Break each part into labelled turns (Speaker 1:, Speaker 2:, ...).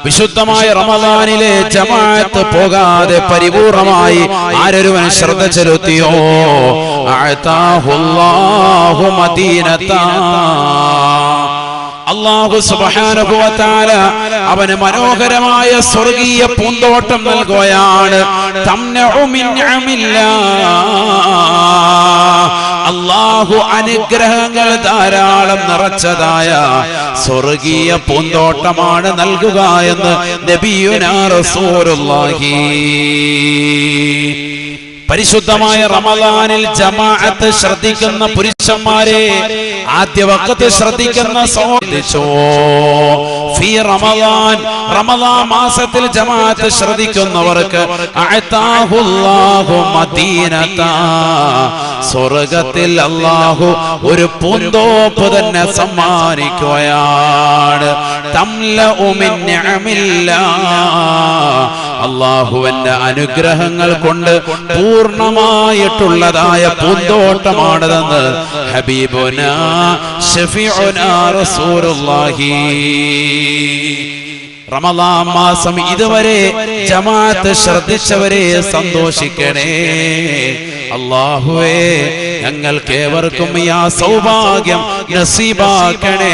Speaker 1: വിശുദ്ധമായ റമദാനിലെ ജമാഅത്ത് പോകാതെ പരിപൂർണമായി ആരൊരുവൻ ശ്രദ്ധ ചെലുത്തിയോ അഅതാഹുല്ലാഹു മദീനത അല്ലാഹു സുബ്ഹാനഹു വ തആല അവന് മനോഹരമായ സ്വർഗീയ പൂന്തോട്ടം നൽകുകയാണ്. തംനഉ മിൻ അല്ലാഹു അനുഗ്രഹങ്ങൾ ധാരാളം നിറച്ചതായ സ്വർഗീയ പൂന്തോട്ടമാണ് നൽകുക എന്ന് നബിയുനാ റസൂലുള്ളാഹി. പരിശുദ്ധമായ റമദാനിൽ ജമാഅത്ത് ശ്രദ്ധിക്കുന്ന പുരുഷന്മാരെ, ആദ്യ വഖത്ത് ശ്രദ്ധിക്കുന്ന സഹോദരിച്ചോ ഫീ റമദാൻ, റമദാൻ മാസത്തിൽ ജമാഅത്ത് ശ്രദ്ധിക്കുന്നവർക്ക് അഅതാഹുല്ലാഹു മദീനത, സ്വർഗ്ഗത്തിൽ അല്ലാഹു ഒരു പൂന്തോപ്പ് തന്നെ സമ്മാനിക്കുകയാണ്. തംലഉ മിൻ നിഅമില്ലാഹ്, അല്ലാഹുവിന്റെ അനുഗ്രഹങ്ങൾ കൊണ്ട് പൂർണ്ണമായിട്ടുള്ളതായ പൂന്തോട്ടമാണതെന്ന് ഹബീബുനാ ശഫീഉനാ റസൂലുള്ളാഹി. റമദാൻ മാസം ഇതുവരെ ജമാഅത്ത് ശ്രദ്ധിച്ചവരെ സന്തോഷിക്കണേ. അല്ലാഹുവേ, ഞങ്ങൾക്കേവർക്കും ഈ സൗഭാഗ്യം നസീബാക്കണേ.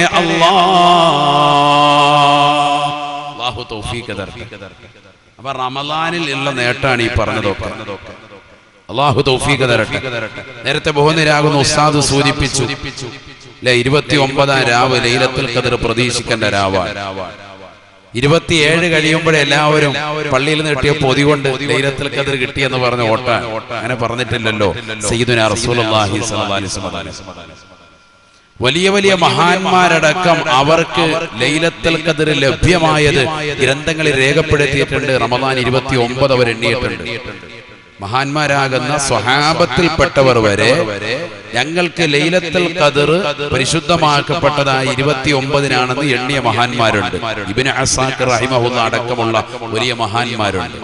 Speaker 1: അല്ലാഹു തൗഫീഖ് തരട്ടെ. അപ്പൊ റമദാനിൽ ഉള്ള നേട്ടാണ് ഈ പറഞ്ഞതൊക്കെ. അല്ലാഹു തൗഫീഖ് തരട്ടെ. നേരത്തെ ബഹുനിരാകുന്ന ഉസ്താദ് സൂചിപ്പിച്ചു, 29 രാവ് ലൈലത്തുൽ ഖദ്ർ പ്രതീക്ഷിക്കേണ്ട രാവാണ്. 27 കഴിയുമ്പോഴേ എല്ലാവരും പള്ളിയിൽ നിന്ന് കിട്ടിയ പൊതി കൊണ്ട് ലൈലത്തുൽ ഖദ്ർ കിട്ടിയെന്ന് പറഞ്ഞ് ഓട്ടാൻ. അങ്ങനെ പറഞ്ഞിട്ടില്ലല്ലോ സയ്യിദുനാ റസൂലുള്ളാഹി സ്വല്ലല്ലാഹി അലൈഹി വസല്ലം. വലിയ വലിയ മഹാന്മാരടക്കം അവർക്ക് ലൈലത്തുൽ ഖദ്ർ ലഭ്യമായത് ഗ്രന്ഥങ്ങളിൽ രേഖപ്പെടുത്തിയിട്ടുണ്ട്. റമദാൻ 29 അവർ എണ്ണിയിട്ടുണ്ട്. മഹാന്മാരാകുന്ന സ്വഹാബത്തിൽപ്പെട്ടവർ വരെ ഞങ്ങൾക്ക് ലൈലത്തുൽ ഖദ്ർ പരിശുദ്ധമാക്കപ്പെട്ടതായി 29-നാണെന്ന് എണ്ണിയ മഹാന്മാരുണ്ട്. ഇബ്നു അസാക്കിർ റഹിമഹുല്ലാഹ് അടക്കമുള്ള വലിയ മഹാന്മാരുണ്ട്.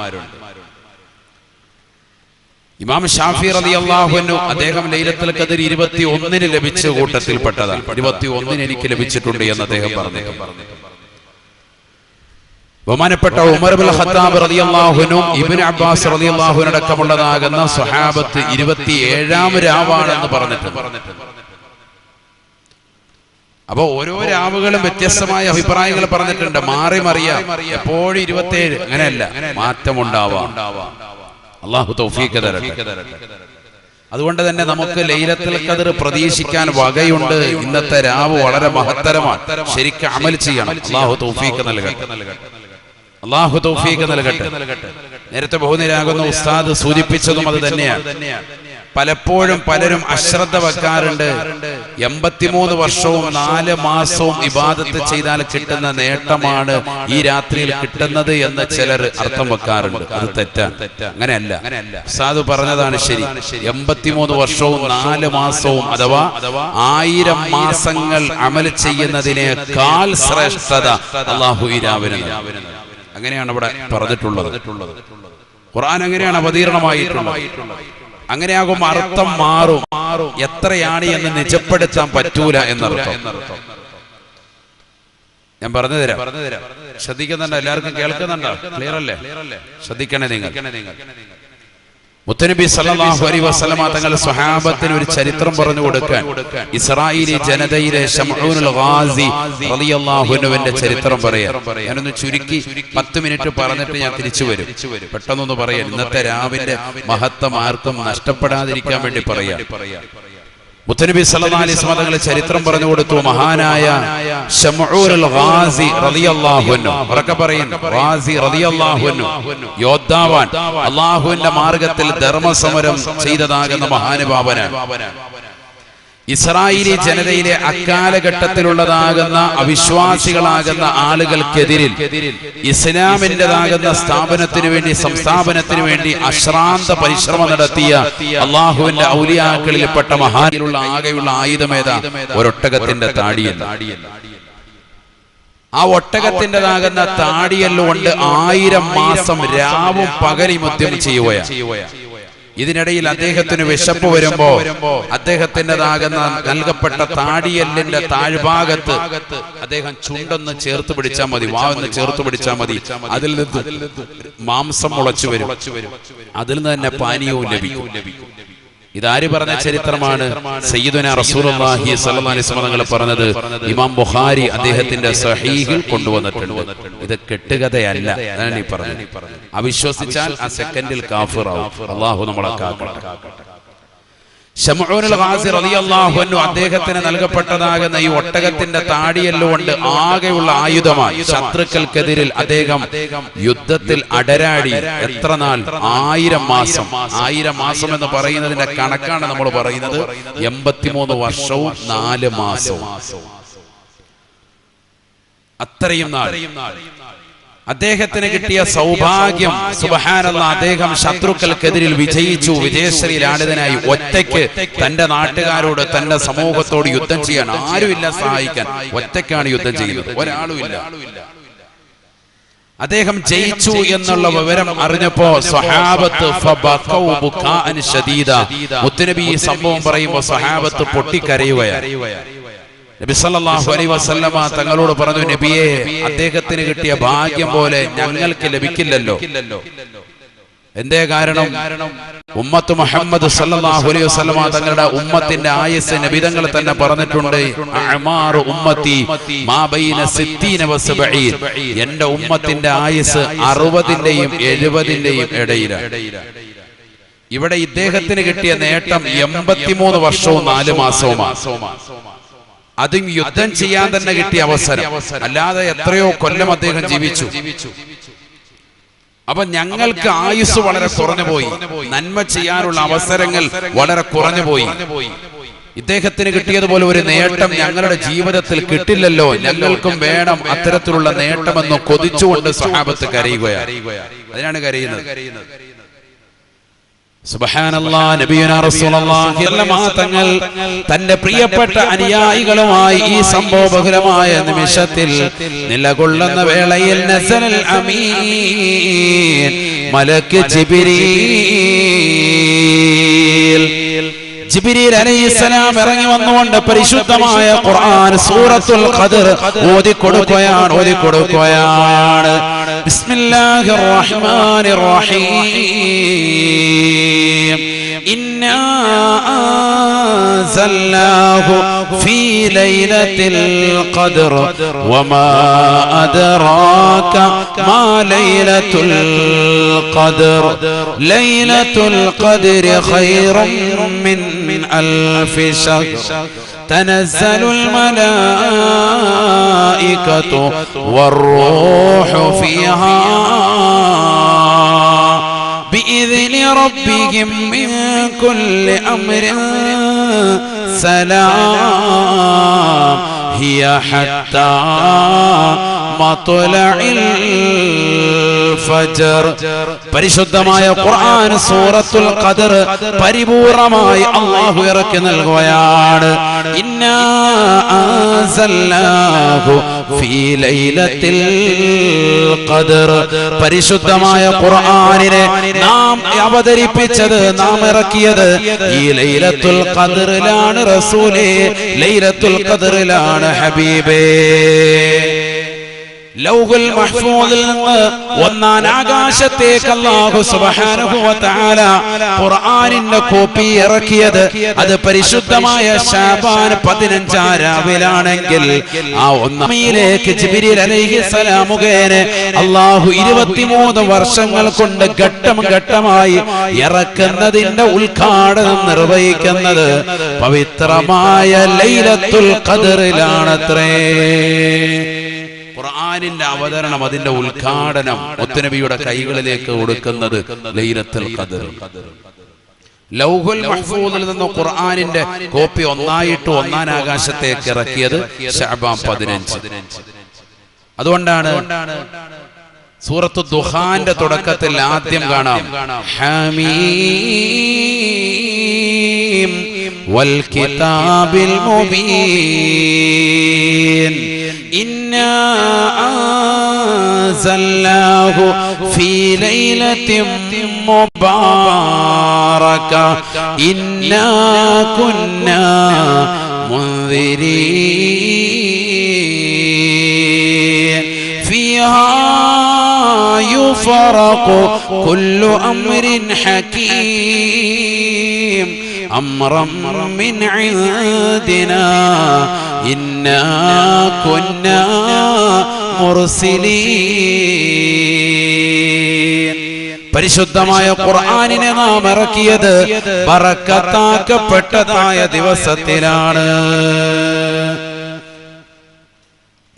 Speaker 1: ഇമാം ഷാഫി റളിയല്ലാഹു അൻഹു അദ്ദേഹം ലൈലത്തുൽ ഖദ്ർ 21-ന് ലഭിച്ച കൂട്ടത്തിൽപ്പെട്ടതാണ്. 21-ന് എനിക്ക് ലഭിച്ചിട്ടുണ്ട് എന്ന് അദ്ദേഹം പറഞ്ഞു. ബഹുമാനപ്പെട്ട ഉമർ ഇബ്നുൽ ഖത്താബ് റളിയല്ലാഹു അൻഹു, ഇബ്നു അബ്ബാസ് റളിയല്ലാഹു അൻഹു അടക്കമുള്ളതാകുന്ന സ്വഹാബത്ത് 27-ാം രാവാണെന്ന് പറഞ്ഞിട്ടുണ്ട്. അപ്പൊ ഓരോ രാവുകളും വ്യത്യസ്തമായ അഭിപ്രായങ്ങൾ പറഞ്ഞിട്ടുണ്ട്. മാറി മറിയാം, എപ്പോഴും 27 അങ്ങനെയല്ല, മാറ്റമുണ്ടാവാം. അല്ലാഹു തൗഫീഖ് തരട്ടെ. അതുകൊണ്ട് തന്നെ നമുക്ക് ലൈലത്തുൽ ഖദ്ർ പ്രതീക്ഷിക്കാൻ വകയുണ്ട്. ഇന്നത്തെ രാവ് വളരെ മഹത്തരമാണ്. ശരിക്കും അമൽ ചെയ്യണം. അല്ലാഹു തൗഫീഖ് നൽകട്ടെ. അല്ലാഹു തൗഫീഖ് നൽകട്ടെ. നേരത്തെ ബഹുനിരാകുന്ന ഉസ്താദ് സൂചിപ്പിച്ചതും അത് തന്നെയാണ്. പലപ്പോഴും പലരും അശ്രദ്ധ വെക്കാറുണ്ട്. 83 വർഷവും 4 മാസവും ഇബാദത്ത് ചെയ്താൽ കിട്ടുന്ന നേട്ടമാണ് ഈ രാത്രിയിൽ കിട്ടുന്നത് എന്ന് ചിലർ അർത്ഥം വെക്കാറുണ്ട്. അത് തെറ്റാണ്. അങ്ങനെയല്ല. ഉസ്താദ് പറഞ്ഞതാണ് ശരി. 83 വർഷവും 4 മാസവും അഥവാ 1000 മാസങ്ങൾ അമൽ ചെയ്യുന്നതിനേക്കാൾ ശ്രേഷ്ഠത അല്ലാഹു ഈ രാവിനെ. അങ്ങനെയാണ് ഇവിടെ പറഞ്ഞിട്ടുള്ളത്. ഖുർആൻ അങ്ങനെയാണ് അവതീർണമായിട്ടുള്ളത്. അങ്ങനെയാകുമ്പോൾ അർത്ഥം മാറും. എത്രയാണ് എന്ന് നിജപ്പെടുത്താൻ പറ്റൂല എന്നർത്ഥം. ഞാൻ പറഞ്ഞു തരാം. ശ്രദ്ധിക്കുന്നുണ്ടോ? എല്ലാവർക്കും കേൾക്കുന്നുണ്ടോ? ക്ലിയർ അല്ലേ? ശ്രദ്ധിക്കണേ നിങ്ങൾ. മുത്തനബി സല്ലല്ലാഹു അലൈഹി വസല്ലമ തങ്ങൾ സ്വഹാബത്തിന് ഒരു ചരിത്രം പറഞ്ഞു കൊടുക്കാൻ ഇസ്രായേലി ജനതയിലെ ശംഊനുൽ ഗാസി റളിയല്ലാഹു അൻഹുവിന്റെ ചരിത്രം പറയാം. ഞാനൊന്ന് ചുരുക്കി 10 മിനിറ്റ് പറഞ്ഞിട്ട് ഞാൻ തിരിച്ചു വരും. പെട്ടെന്നൊന്ന് പറയാം. ഇന്നത്തെ രാവിന്റെ മഹത്വം ആർക്കും നഷ്ടപ്പെടാതിരിക്കാൻ വേണ്ടി പറയാം. മുത്തനബി സല്ലല്ലാഹു അലൈഹി വസല്ലം തങ്ങൾ ചരിത്രം പറഞ്ഞു കൊടുത്തു. മഹാനായ ശംഊനുൽ ഗാസി റളിയല്ലാഹു അൻഹു, ഉറക്കെ പറയും, ഗാസി റളിയല്ലാഹു അൻഹു, യോദ്ധാവാൻ, അല്ലാഹുവിന്റെ മാർഗത്തിൽ ധർമ്മസമരം ചെയ്തതാകുന്ന മഹാനുഭാവനാണ്. ഇസ്രായേലി ജനതയിലെ അക്കാലഘട്ടത്തിലുള്ളതാകുന്ന അവിശ്വാസികളാകുന്ന ആളുകൾക്കെതിരിൽ ഇസ്ലാമിൻ്റെതാകുന്ന സ്ഥാപനത്തിനു വേണ്ടി, സംസ്ഥാപനത്തിനു വേണ്ടി അശ്രാന്ത പരിശ്രമം നടത്തിയ അള്ളാഹുവിന്റെ ഔലിയാക്കളിൽപ്പെട്ട മഹാനിലുള്ള ആകെയുള്ള ആയുധമേതാ? ഒരൊട്ടകത്തിന്റെ താടിയല്ല. ആ ഒട്ടകത്തിൻ്റെതാകുന്ന താടിയല്ലുകൊണ്ട് 1000 മാസം രാവും പകലും യുദ്ധം ചെയ്യുകയാണ്. ഇതിനിടയിൽ അദ്ദേഹത്തിന് വിശപ്പ് വരുമ്പോ അദ്ദേഹത്തിൻ്റെതാകുന്ന നൽകപ്പെട്ട താടിയെല്ലിന്റെ താഴ്ഭാഗത്ത് അദ്ദേഹം ചുണ്ടൊന്ന് ചേർത്ത് പിടിച്ചാൽ മതി, വാവൊന്ന് ചേർത്ത് പിടിച്ചാൽ മതി, അതിൽ നിന്ന് മാംസം മുളച്ചു വരും, അതിൽ നിന്ന് തന്നെ പാനീയവും ലഭിക്കും. ഇതാര് പറഞ്ഞ ചരിത്രമാണ്? സയ്യിദുനാ റസൂലുള്ളാഹി സ്വല്ലല്ലാഹി അലൈഹി വസല്ലം തങ്ങൾ പറഞ്ഞത് ഇമാം ബുഖാരി അദ്ദേഹത്തിന്റെ സ്വഹീഹിൽ കൊണ്ടുവന്നിട്ടുണ്ട്. ഇത് കെട്ടുകഥയല്ല, അതാണ് ഈ പറഞ്ഞത്. അവിശ്വസിച്ചാൽ ആ സെക്കൻഡിൽ കാഫിറാവും. അല്ലാഹു നമ്മളെ കാക്കട്ടെ. ശമഊനുൽ ഗാസി റളിയല്ലാഹു അൻഹു അദ്ദേഹത്തിന് നൽകപ്പെട്ടതാകുന്ന ഈ ഒട്ടകത്തിന്റെ താടിയെല്ലുകൊണ്ട് ആകെയുള്ള ആയുധമായി ശത്രുക്കൾക്കെതിരിൽ അദ്ദേഹം യുദ്ധത്തിൽ അടരാടി. എത്ര നാൾ? 1000 മാസം. 1000 മാസം എന്ന് പറയുന്നതിന്റെ കണക്കാണ് നമ്മൾ പറയുന്നത്. 83 വർഷവും 4 മാസവും. അത്രയും നാൾ അദ്ദേഹത്തിന് കിട്ടിയ സൗഭാഗ്യം, സുബ്ഹാനല്ലാഹ്, അദ്ദേഹം ശത്രുക്കൾക്കെതിരിൽ വിജയിച്ചു. വിജയശ്രീലാളിതനായി ഒറ്റയ്ക്ക് തന്റെ നാട്ടുകാരോട്, തന്റെ സമൂഹത്തോട് യുദ്ധം ചെയ്യാൻ ആരുമില്ല സഹായിക്കാൻ. ഒറ്റയ്ക്കാണ് യുദ്ധം ചെയ്യുന്നത്, ഒരാളുമില്ല. അദ്ദേഹം ജയിച്ചു എന്നുള്ള വിവരം അറിഞ്ഞപ്പോ സ്വഹാബത്ത് ഫബഖൗ ബുകാഅൻ ശദീദ. മുത്തുനബി ഈ സംഭവം പറയുമ്പോൾ സ്വഹാബത്ത് പൊട്ടിക്കരയുകയാണ്. നബി സല്ലല്ലാഹു അലൈഹി വസല്ലമ തങ്ങളോട് പറഞ്ഞു, നബിയെ, അദ്ദേഹത്തിന് കിട്ടിയ ഭാഗ്യം പോലെ ഞങ്ങൾക്ക് ലഭിക്കില്ലല്ലോ. എന്തേ കാരണം? ഉമ്മത്ത് മുഹമ്മദ് സല്ലല്ലാഹു അലൈഹി വസല്ലമ തങ്ങളുടെ ഉമ്മത്തിന്റെ ആയുസ് നബി തങ്ങൾ തന്നെ പറഞ്ഞിട്ടുണ്ട്, അഅ്മാറു ഉമ്മത്തി മാ ബൈന 60 വ 70. എന്റെ ഉമ്മത്തിന്റെ ആയുസ് 60ന്റെയും 70ന്റെയും ഇടയിലാണ്. ഇവിടെ ഇദ്ദേഹത്തിന് കിട്ടിയ നേട്ടം 83 വർഷവും 4 മാസവുമാണ്. അതും യുദ്ധം ചെയ്യാൻ തന്നെ കിട്ടിയ അവസരം, അല്ലാതെ എത്രയോ കൊല്ലം അദ്ദേഹം ജീവിച്ചു. അപ്പൊ ഞങ്ങൾക്ക് ആയുസ് വളരെ കുറഞ്ഞു പോയി, നന്മ ചെയ്യാനുള്ള അവസരങ്ങൾ വളരെ കുറഞ്ഞു പോയി. ഇദ്ദേഹത്തിന് കിട്ടിയതുപോലെ ഒരു നേട്ടം ഞങ്ങളുടെ ജീവിതത്തിൽ കിട്ടില്ലല്ലോ, ഞങ്ങൾക്കും വേണം അത്തരത്തിലുള്ള നേട്ടമെന്ന് കൊതിച്ചുകൊണ്ട് സ്വഹാബത്ത് കരയുകയാണ്. അതിനാണ് കരയുന്നത്. സുബ്ഹാനല്ലാഹ്, നബിയുനാ റസൂലുള്ളാഹി തങ്ങൾ തന്റെ പ്രിയപ്പെട്ട അനുയായികളുമായി ഈ സംഭവബഹുലമായ നിമിഷത്തിൽ നിലകൊള്ളുന്ന വേളയിൽ നസലൽ അമീൻ മലക്ക് ജിബ്രീൽ അലൈഹിസ്സലാം ഇറങ്ങി വന്നുകൊണ്ട് പരിശുദ്ധമായ ഖുർആൻ സൂറത്തുൽ ഖദർ ഓതിക്കൊടുക്കുകയാണ്. ബിസ്മില്ലാഹിർ റഹ്മാനിർ റഹീം. ഇന്നാ അൻസൽനാഹു ഫീ ലൈലത്തിൽ ഖദർ വമാ അദ്റാക മാ ലൈലത്തുൽ ഖദർ. ലൈലത്തുൽ ഖദർ ഖൈറും മിൻ ألف شهر تنزل الملائكة والروح فيها بإذن ربهم من كل أمر سلام هي حتى مطلع الفجر. പരിശുദ്ധമായ ഖുർആൻ സൂറത്തുൽ ഖദർ പരിപൂർണമായി അല്ലാഹു ഇറക്കി നൽകുകയാണ്. ഇന്നാ അൻസൽനാഹു ഫീ ലൈലത്തിൽ ഖദർ. പരിശുദ്ധമായ ഖുർആനിനെ നാം അവതരിപ്പിച്ചത്, നാം ഇറക്കിയത് ഈ ലൈലത്തുൽ ഖദറിലാണ് റസൂലേ, ലൈലത്തുൽ ഖദറിലാണ് ഹബീബേ. ലൗഹുൽ മഹ്ഫൂദിൽ നിന്ന് ഒന്നാം ആകാശത്തേക്ക് അല്ലാഹു സുബ്ഹാനഹു വ തആല ഖുർആനിന്റെ കോപ്പി ഇറക്കിയത് അത് പരിശുദ്ധമായ ശഅബാൻ 15 രാവിലാണെങ്കിൽ ആ ഒന്നാമിലേക്ക് ജിബ്രീൽ അലൈഹിസ്സലാം മുഖേന അല്ലാഹു 23 വർഷങ്ങൾ കൊണ്ട് ഘട്ടം ഘട്ടമായി ഇറക്കുന്നതിന്റെ ഉദ്ഘാടനം നിർവഹിക്കുന്നത് പവിത്രമായ ലൈലത്തുൽ ഖദറിലാണത്രേ. ഖുർആനിന്റെ അവതരണം, അതിന്റെ ഉദ്ഘാടനം മുത്തുനബിയുടെ കൈകളിലേക്ക് കൊടുക്കുന്നത് ലൈലത്തുൽ ഖദർ. ലൗഹുൽ മഹ്ഫൂദിൽ നിന്ന് ഖുർആനിന്റെ കോപ്പി ഒന്നാം ആകാശത്തേക്ക് ഇറക്കിയത് ശഅബാൻ 15. അതുകൊണ്ടാണ് സൂറത്തു ദുഖാന്റെ തുടക്കത്തിൽ ആദ്യം കാണാം ഹമീം വൽ കിതാബിൽ മുബീൻ ഇന്നാ അൻസൽനാഹു ഫീ ലൈലത്തിൻ മുബാറക ഇന്നാ കുന്നാ മുൻദിരീൻ ഫീഹാ യുഫറഖു കുല്ലു അംരിൻ ഹകീം أمرا من عندنا إنا كنا مرسلين പരിശുദ്ധമായ ഖുർആനിനെ നാം ഇറക്കിയത് ബറക്കത്താക്കപ്പെട്ടതായ ദിവസത്തിലാണ്.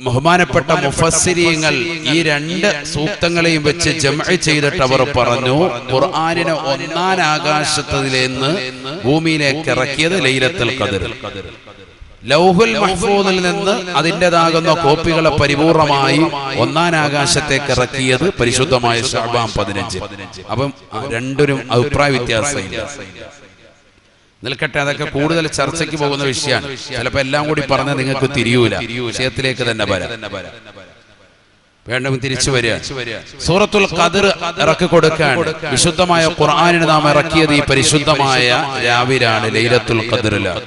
Speaker 1: ബഹുമാനപ്പെട്ട മുഫസ്സിരീങ്ങൾ ഈ രണ്ട് സൂക്തങ്ങളെയും വെച്ച് ജംഅ് ചെയ്തിട്ട് അവർ പറഞ്ഞു, ഖുർആനിനെ ഒന്നാം ആകാശത്തിലേന്ന് ഭൂമിയിലേക്ക് ഇറക്കിയത് ലൈലത്തുൽ ഖദ്ർ. ലൗഹുൽ മഹ്ഫൂദിൽ നിന്ന് അതിൻ്റെതാകുന്ന കോപ്പികളെ പരിപൂർണമായി ഒന്നാം ആകാശത്തേക്ക് ഇറക്കിയത് പരിശുദ്ധമായ ശഅബാൻ 15. അപ്പം രണ്ടിനും അഭിപ്രായ വ്യത്യാസമില്ല. നിൽക്കട്ടെ, അതൊക്കെ കൂടുതൽ ചർച്ചയ്ക്ക് പോകുന്ന വിഷയമാണ്. ചിലപ്പോൾ എല്ലാം കൂടി പറഞ്ഞാൽ നിങ്ങൾക്ക് തിരിയൂല. വിഷയത്തിലേക്ക് തന്നെ വരാം. വേണ്ടവൻ തിരിച്ചു വരിക. സൂറത്തുൽ ഖദ്ർ ഇറക്കി കൊടുക്കാൻ വിശുദ്ധമായ ഖുർആനിനെ നാം ഇറക്കിയത് ഈ പരിശുദ്ധമായ രാവിലാണ്, ലൈലത്തുൽ ഖദ്റിലാണ്.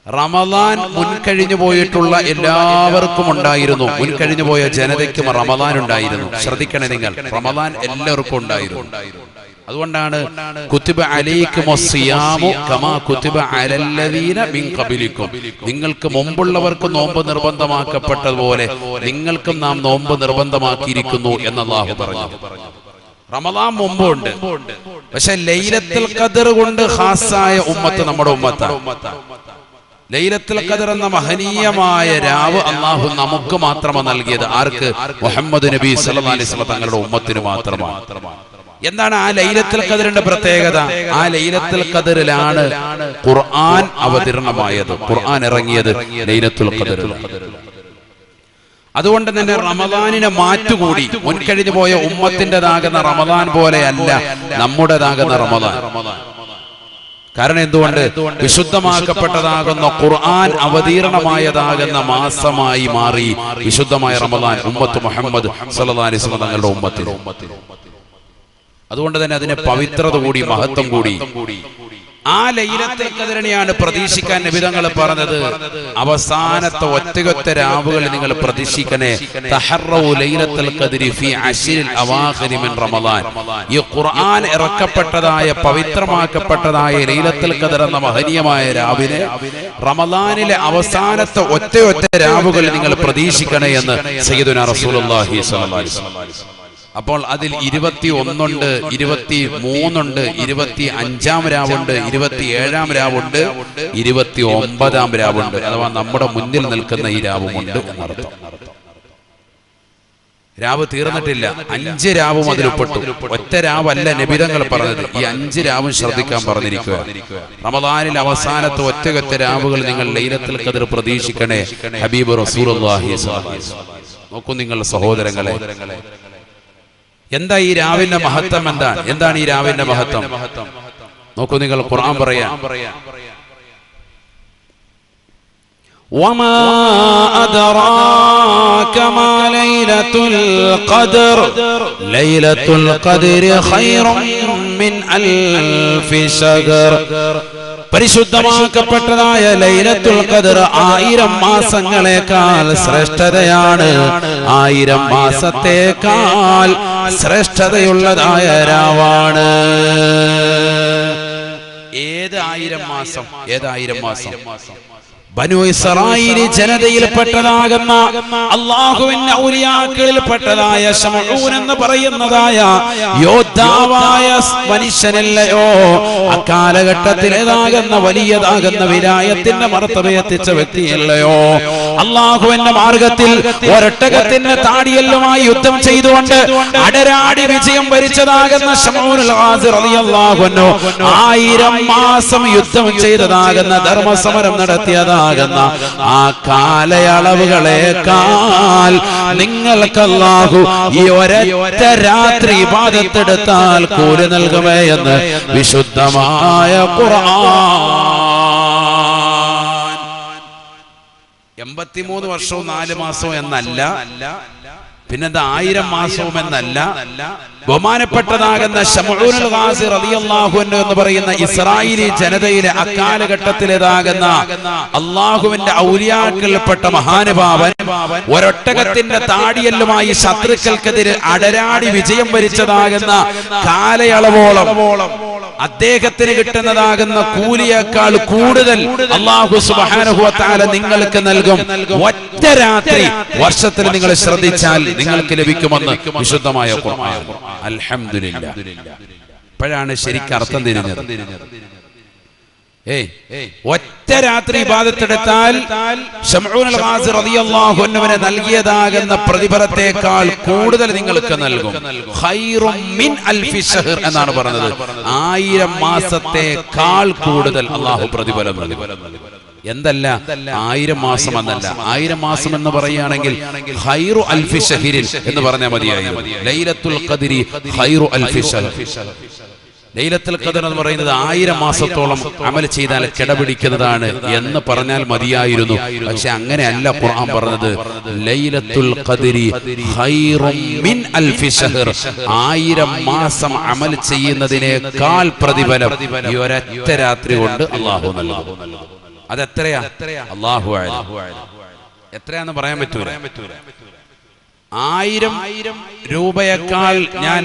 Speaker 1: റമദാൻ മുൻകഴിഞ്ഞു പോയിട്ടുള്ള എല്ലാവർക്കും ഉണ്ടായിരുന്നു. മുൻകഴിഞ്ഞു പോയ ജനതയ്ക്കും റമദാൻ ഉണ്ടായിരുന്നു. ശ്രദ്ധിക്കണേ നിങ്ങൾ, റമദാൻ എല്ലാവർക്കും ഉണ്ടായിരുന്നു. അതുകൊണ്ടാണ് കുതിബ അലൈക്കുമുസ് സിയാമു കമാ കുതിബ അലല്ലദീന മിൻ ഖബലിക്കും, നിങ്ങൾക്ക് മുമ്പുള്ളവർക്ക് നോമ്പ് നിർബന്ധമാക്കപ്പെട്ടതുപോലെ നിങ്ങൾക്കും നാം നോമ്പ് നിർബന്ധമാക്കിയിരിക്കുന്നു എന്ന് അല്ലാഹു പറഞ്ഞു. റമദാൻ മുമ്പുണ്ട്, പക്ഷെ ലൈലത്തുൽ ഖദ്ർ കൊണ്ട് ഖാസായ ഉമ്മത്ത് നമ്മുടെ ഉമ്മത്താണ്. ലൈലത്തുൽ ഖദ്ർ എന്ന മഹനീയമായ രാവ് അല്ലാഹു നമുക്ക് മാത്രമാണ് നൽകിയത്. ആർക്ക്? മുഹമ്മദ് നബി സല്ലല്ലാഹു അലൈഹി വസല്ലം തങ്ങളുടെ ഉമ്മത്തിന് മാത്രമാണ്. എന്താണ് ആ ലൈലത്തുൽ ഖദ്റിന്റെ പ്രത്യേകത? ആ ലൈലത്തുൽ ഖദ്റിലാണ് ഖുർആൻ അവതരണമായത്, ഖുർആൻ ഇറങ്ങിയത് ലൈലത്തുൽ ഖദ്റിലാണ്. അതുകൊണ്ട് തന്നെ റമദാനിനെ മാറ്റുകൂടി. മുൻകഴിഞ്ഞു പോയ ഉമ്മത്തിൻ്റെതാകുന്ന റമദാൻ പോലെയല്ല നമ്മുടേതാകുന്ന റമദാൻ. കാരണം എന്തുകൊണ്ട്? വിശുദ്ധമാക്കപ്പെട്ടതാകുന്ന ഖുർആൻ അവതീർണമായതാകുന്ന മാസമായി മാറി വിശുദ്ധമായ റമദാൻ ഉമ്മത്ത് മുഹമ്മദ് സല്ലല്ലാഹു അലൈഹി വസല്ലം തങ്ങളുടെ ഉമ്മത്തിൽ. അതുകൊണ്ട് തന്നെ അതിന് പവിത്രത കൂടി, മഹത്വം കൂടി. ആ ലൈലത്തുൽ ഖദ്റിനെയാണ് പ്രതീക്ഷിക്കാൻ നബി തങ്ങൾ പറഞ്ഞത്. അവസാനത്തെ ഒറ്റയൊറ്റ രാവുകൾ നിങ്ങൾ പ്രതീക്ഷിക്കണേ. തഹറൗ ലൈലത്തുൽ ഖദ്രി ഫീ അശ്രിൽ അവാഖിരി മിൻ റമദാൻ. ഈ ഖുർആൻ ഇറക്കപ്പെട്ടതായ പവിത്രമാക്കപ്പെട്ടതായ ലൈലത്തുൽ ഖദ്ർ എന്ന മഹനീയമായ രാവിനെ റമദാനിലെ അവസാനത്തെ ഒറ്റയൊറ്റ രാവുകൾ നിങ്ങൾ പ്രതീക്ഷിക്കണേ എന്ന് സയ്യിദുനാ റസൂലുള്ളാഹി സ്വല്ലല്ലാഹു അലൈഹി വസല്ലം. അപ്പോൾ അതിൽ 21 23 25 രാവുണ്ട്, 27 രാവുണ്ട്, 29 രാവുണ്ട്. അഥവാ നമ്മുടെ മുന്നിൽ നിൽക്കുന്ന ഈ രാവുമുണ്ട് എന്നർത്ഥം. രാവ് തീർന്നിട്ടില്ല, 5 രാവും അതിൽപ്പെട്ടു. ഒറ്റ രാവല്ല നബിതങ്ങൾ പറഞ്ഞത്, ഈ 5 രാവും ശ്രദ്ധിക്കാൻ പറഞ്ഞിരിക്കുക. റമദാനിൽ അവസാനത്തെ ഒറ്റയൊറ്റ രാവുകൾ നിങ്ങൾ ലൈലത്തുൽ ഖദ്ർ പ്രതീക്ഷിക്കണേ ഹബീബ് റസൂലുള്ളാഹി സ്വല്ലല്ലാഹു അലൈഹി വസല്ലം. നോക്കൂ നിങ്ങൾ സഹോദരങ്ങളെ, എന്താ ഈ രാവിന്റെ മഹത്വം? എന്താണ് ഈ രാവിന്റെ മഹത്വം? നോക്കൂ നിങ്ങൾ, ഖുർആൻ പറയാ, വമാ അദ്റാക മാ ലൈലത്തുൽ ഖദ്ർ ലൈലത്തുൽ ഖദ്രി ഖൈറും മിൻ അൽഫി ശഹർ. പരിശുദ്ധമാക്കപ്പെട്ടതായ ലൈലത്തുൽ ഖദ്ർ 1000 മാസങ്ങളെക്കാൾ ശ്രേഷ്ഠതയാണ്. 1000 മാസത്തേക്കാൾ ശ്രേഷ്ഠതയുള്ളതായ രാവാണ്. ഏത് 1000 മാസം? ഏത് 1000 മാസം? ബനു ഇസ്രായേൽ ജനതയിൽപ്പെട്ടതാകുന്ന അല്ലാഹുവിന്റെ ഔലിയാക്കളിൽപ്പെട്ടതായ ശമഊൻ എന്ന് പറയുന്നതായ യോദ്ധാവായ മനുഷ്യനല്ലയോ അക്കാലഘട്ടത്തിലേതാകുന്ന വലിയതാകുന്ന വിലായത്തിന്റെ മർത്തബയെത്തിച്ച വ്യക്തിയല്ലയോ? അല്ലാഹുവിന്റെ മാർഗത്തിൽ ഒരൊട്ടകത്തിന്റെ താടിയെല്ലുമായി യുദ്ധം ചെയ്തുകൊണ്ട് അടരാടി വിജയം വരിച്ചതാകുന്ന ശമഊനുൽ ഗാസി റളിയല്ലാഹു അൻഹു 1000 മാസം യുദ്ധം ചെയ്തതാകുന്ന ധർമ്മസമരം നടത്തിയതാ ആ കാലയളവുകളേക്കാൾ നിങ്ങൾക്ക് അല്ലാഹു ഈ ഒരൊറ്റ രാത്രി ഇബാദത്തെടുത്താൽ കൂലി നൽകുമേ എന്ന് വിശുദ്ധമായ ഖുർആൻ. 83 വർഷവും 4 മാസവും എന്നല്ല, പിന്നെന്താ 1000 മാസവും എന്നല്ല. ബഹുമാനപ്പെട്ടതാകുന്ന ശമഊനുൽ ഗാസി റളിയല്ലാഹു അൻഹു എന്ന് പറയുന്ന ഇസ്രായേലി ജനതയിലെ അക്കാലഘട്ടത്തിലേതാകുന്ന അള്ളാഹുവിന്റെ ഔലിയാക്കൾപ്പെട്ട മഹാനുഭാവൻ ഒരൊട്ടകത്തിന്റെ താടിയല്ലുമായി ശത്രുക്കൾക്കെതിരെ അടരാടി വിജയം വരിച്ചതാകുന്ന കാലയളവോളം അദ്ദേഹത്തിന് കിട്ടുന്നതാകുന്ന കൂലിയേക്കാൾ കൂടുതൽ അല്ലാഹു സുബ്ഹാനഹു വ തആല നിങ്ങൾക്ക് നൽകും. ഒറ്റ രാത്രി വർഷത്തിൽ നിങ്ങൾ ശ്രദ്ധിച്ചാൽ നിങ്ങൾക്ക് ലഭിക്കുമെന്ന് വിശുദ്ധമായ ഖുർആൻ. അൽഹംദുലില്ലാഹ്. ഇപ്പോഴാണ് ശരിക്കും അർത്ഥം തിരിഞ്ഞത്. ഒറ്റ രാത്രി ഇബാദത്തെടുത്താൽ ശമഊനുൽ ഗാസി റളിയല്ലാഹു അൻഹുവിനെ നൽകിയതാകുന്ന പ്രതിഫലത്തേക്കാൾ കൂടുതൽ നിങ്ങൾക്ക് നൽകും. ഖൈറും മിൻ അൽഫി ശഹർ എന്നാണ് പറഞ്ഞത്. 1000 മാസത്തേക്കാൾ കൂടുതൽ അല്ലാഹു പ്രതിഫലം നൽകും. എന്തല്ല 1000 മാസം എന്നല്ല, 1000 മാസം എന്ന് പറയുകയാണെങ്കിൽ ഖൈറു അൽഫി ശഹരിൻ എന്ന് പറഞ്ഞാൽ മതിയായിരുന്നു. ലൈലത്തുൽ ഖദ്രി ഖൈറു അൽഫി ശഹർ. ലൈലത്തുൽ ഖദ്ർ എന്ന് പറയുന്നത് 1000 മാസത്തോളം അമൽ ചെയ്താൽ കിടപിടിക്കുന്നതാണ് എന്ന് പറഞ്ഞാൽ മതിയായിരുന്നു. പക്ഷെ അങ്ങനെയല്ല ഖുർആൻ പറഞ്ഞത്. ലൈലത്തുൽ ഖദ്രി ഖൈറും മിൻ അൽഫി ശഹർ. 1000 മാസം അമൽ ചെയ്യുന്നതിനേക്കാൾ പ്രതിഫലം ഈ ഒരൊറ്റ രാത്രി കൊണ്ട് അല്ലാഹു നൽകും. അതെത്രയാ? അല്ലാഹു അഅലം. എത്രയാന്ന് പറയാൻ പറ്റൂല. 1000 രൂപയേക്കാൾ ഞാൻ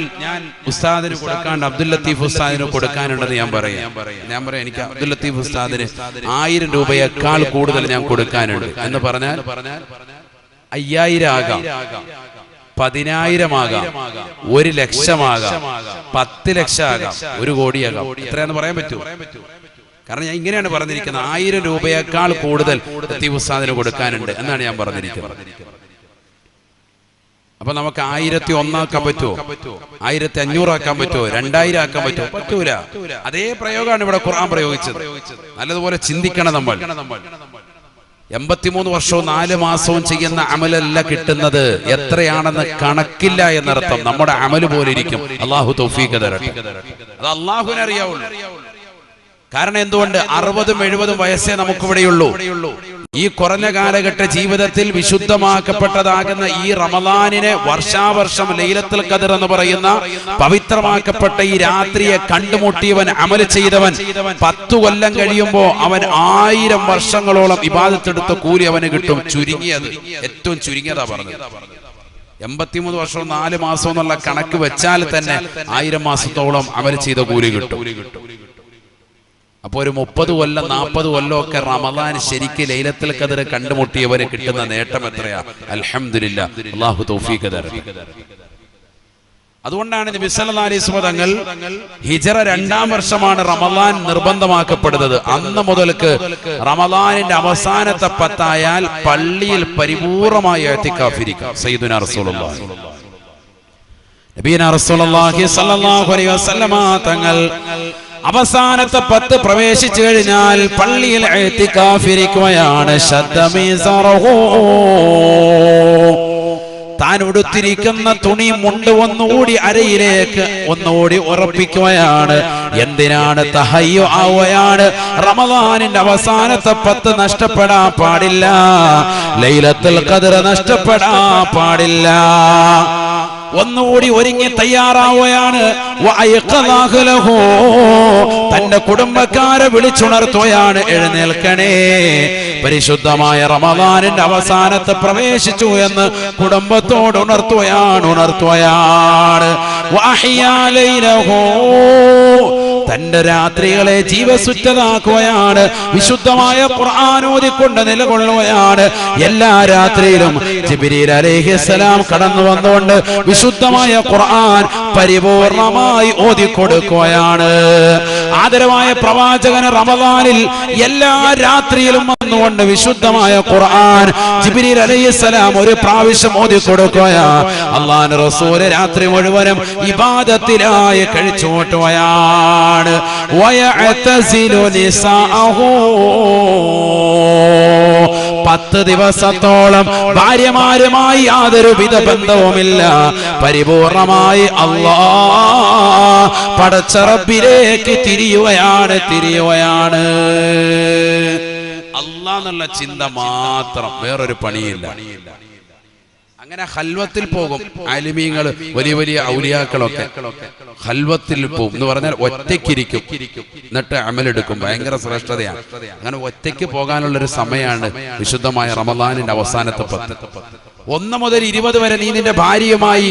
Speaker 1: ഉസ്താദിന് കൊടുക്കാണ്ട് അബ്ദുൽ ലത്തീഫ് ഉസ്താദിന് കൊടുക്കാനുണ്ടെന്ന് ഞാൻ പറയാം. എനിക്ക് അബ്ദുൽ ലത്തീഫ് ഉസ്താദിന് 1000 രൂപയേക്കാൾ കൂടുതൽ ഞാൻ കൊടുക്കാനുണ്ട് എന്ന് പറഞ്ഞാൽ 5000 ആകാം, 10000 ആകാം, 1 ലക്ഷമാകാം, 10 ലക്ഷം ആകാം, 1 കോടിയാകാം. എത്രയാന്ന് പറയാൻ പറ്റൂ? കാരണം ഞാൻ ഇങ്ങനെയാണ് പറഞ്ഞിരിക്കുന്നത്. 1000 രൂപയേക്കാൾ കൂടുതൽ ലത്തീഫ് ഉസ്താദിന് കൊടുക്കാനുണ്ട് എന്നാണ് ഞാൻ പറഞ്ഞിരിക്കുന്നത്. അപ്പൊ നമുക്ക് 1001 ആക്കാൻ പറ്റുമോ? 1500 ആക്കാൻ പറ്റുമോ? 2000 ആക്കാൻ പറ്റുമോ? പറ്റൂല. അതേ പ്രയോഗമാണ് ഇവിടെ ഖുർആൻ പ്രയോഗിച്ചത്. നല്ലതുപോലെ ചിന്തിക്കണം നമ്മൾ. 83 വർഷവും 4 മാസവും ചെയ്യുന്ന അമലല്ല കിട്ടുന്നത്. എത്രയാണെന്ന് കണക്കില്ല എന്നർത്ഥം. നമ്മുടെ അമല് പോലെ ഇരിക്കും. അല്ലാഹു തൗഫീഖ് തരട്ടെ. അത് അല്ലാഹുവിനെ അറിയാവുള്ളൂ. കാരണം എന്തുകൊണ്ട് 60-70 വയസ്സേ നമുക്കിവിടെയുള്ളൂ. ഈ കുറഞ്ഞ കാലഘട്ട ജീവിതത്തിൽ വിശുദ്ധമാക്കപ്പെട്ടതാകുന്ന ഈ റമളാനിനെ വർഷാവർഷം ലൈലത്തുൽ ഖദ്ർ എന്ന് പറയുന്ന പവിത്രമാക്കപ്പെട്ട ഈ രാത്രിയെ കണ്ടുമുട്ടിയവൻ, അമൽ ചെയ്തവൻ 10 കൊല്ലം കഴിയുമ്പോ അവൻ 1000 വർഷങ്ങളോളം ഇബാദത്തെടുത്ത കൂലി അവന് കിട്ടും. ചുരുങ്ങിയത്, ഏറ്റവും ചുരുങ്ങിയതാ പറഞ്ഞത്. 83 വർഷവും 4 മാസവും എന്നുള്ള കണക്ക് വെച്ചാൽ തന്നെ 1000 മാസത്തോളം അമൽ ചെയ്ത കൂലി കിട്ടും. അപ്പൊ ഒരു 30 കൊല്ലം 40 കൊല്ലം ഒക്കെ റമളാൻ ശരിക്ക് ലൈലത്തുൽ ഖദ്ർ കണ്ടുമുട്ടിയവന് കിട്ടുന്ന നേട്ടം എത്രയാ? അൽഹംദുലില്ലാഹ്. അല്ലാഹു തൗഫീഖ് തരട്ടെ. അതുകൊണ്ടാണ് നബി സല്ലല്ലാഹു അലൈഹി വസല്ലം തങ്ങൾ ഹിജ്റ 2-ാം വർഷമാണ് റമളാൻ നിർബന്ധമാക്കപ്പെടുന്നത്. അന്ന് മുതൽക്ക് റമളാനിന്റെ അവസാനത്തെ 10 ആയാൽ പള്ളിയിൽ പരിപൂർണമായി ഇഅ്തികാഫ് ഇരിക്കും. സയ്യിദുനാ റസൂലുള്ളാഹി നബിയനാ റസൂലുള്ളാഹി സ്വല്ലല്ലാഹു അലൈഹി വസല്ലം തങ്ങൾ അവസാനത്തെ 10 പ്രവേശിച്ചു കഴിഞ്ഞാൽ പള്ളിയിൽ ഇഅ്തികാഫ് ഇരിക്കുകയാണ്. താൻ ഉടുത്തിരിക്കുന്ന തുണി മുണ്ട് ഒന്നുകൂടി അരയിലേക്ക് ഒന്നുകൂടി ഉറപ്പിക്കുകയാണ്. എന്തിനാണ്? തഹയ്യു ആവുകയാണ്. റമളാനിന്റെ അവസാനത്തെ 10 നഷ്ടപ്പെടാൻ പാടില്ല. ലൈലത്തുൽ ഖദ്ർ നഷ്ടപ്പെടാൻ പാടില്ല. ഒന്നുകൂടി ഒരുങ്ങി തയ്യാറാവുകയാണ്. തന്റെ കുടുംബക്കാരെ വിളിച്ചുണർത്തുകയാണ്. എഴുന്നേൽക്കണേ, പരിശുദ്ധമായ റമളാനിന്റെ അവസാനത്തെ പ്രവേശിച്ചു എന്ന് കുടുംബത്തോട് ഉണർത്തുകയാണ്. തന്റെ രാത്രികളെ ജീവസുറ്റതാക്കുകയാണ്. വിശുദ്ധമായ ഖുർആൻ ഓതിക്കൊണ്ട് നിലകൊള്ളുകയാണ്. എല്ലാ രാത്രിയിലും ജിബ്രീൽ അലൈഹിസ്സലാം കടന്നു വന്നുകൊണ്ട് വിശുദ്ധമായ ഖുർആൻ പരിപൂർണമായി ഓതിക്കൊടുക്കുകയാണ്. ആദരവായ പ്രവാചകന് റമളാനിൽ എല്ലാ രാത്രിയിലും വന്നുകൊണ്ട് വിശുദ്ധമായ ഖുർആൻ ജിബ്രീൽ അലൈഹിസ്സലാം ഒരു പ്രാവശ്യം ഓതിക്കൊടുക്കുകയാണ്. അല്ലാഹുവിന്റെ റസൂൽ രാത്രി മുഴുവനും ഇബാദത്തിലായി കഴിച്ചുകൂട്ടുകയാണ്. വയഅതസിലു നിസാഅഹു 10 ദിവസത്തോളം ഭാര്യമാരുമായി യാതൊരുവിധ ബന്ധവുമില്ല. പരിപൂർണമായി അല്ലാഹ് പടച്ച റബ്ബിലേക്ക് തിരിയുകയാണ്. അല്ലാഹ് എന്നുള്ള ചിന്ത മാത്രം, വേറൊരു പണിയില്ല. അങ്ങനെ ഖൽവത്തിൽ പോകും ആലിമീങ്ങൾ, വലിയ വലിയ ഔലിയാക്കളൊക്കെ ഖൽവത്തിൽ പോകും എന്ന് പറഞ്ഞാൽ ഒറ്റയ്ക്കിരിക്കും, എന്നിട്ട് അമലെടുക്കും. ഭയങ്കര ശ്രേഷ്ഠതയാണ്. അങ്ങനെ ഒറ്റയ്ക്ക് പോകാനുള്ളൊരു സമയമാണ് വിശുദ്ധമായ റമദാനിന്റെ അവസാനത്തെ 10. 1 മുതൽ 20 വരെ നീ നിന്റെ ഭാര്യയുമായി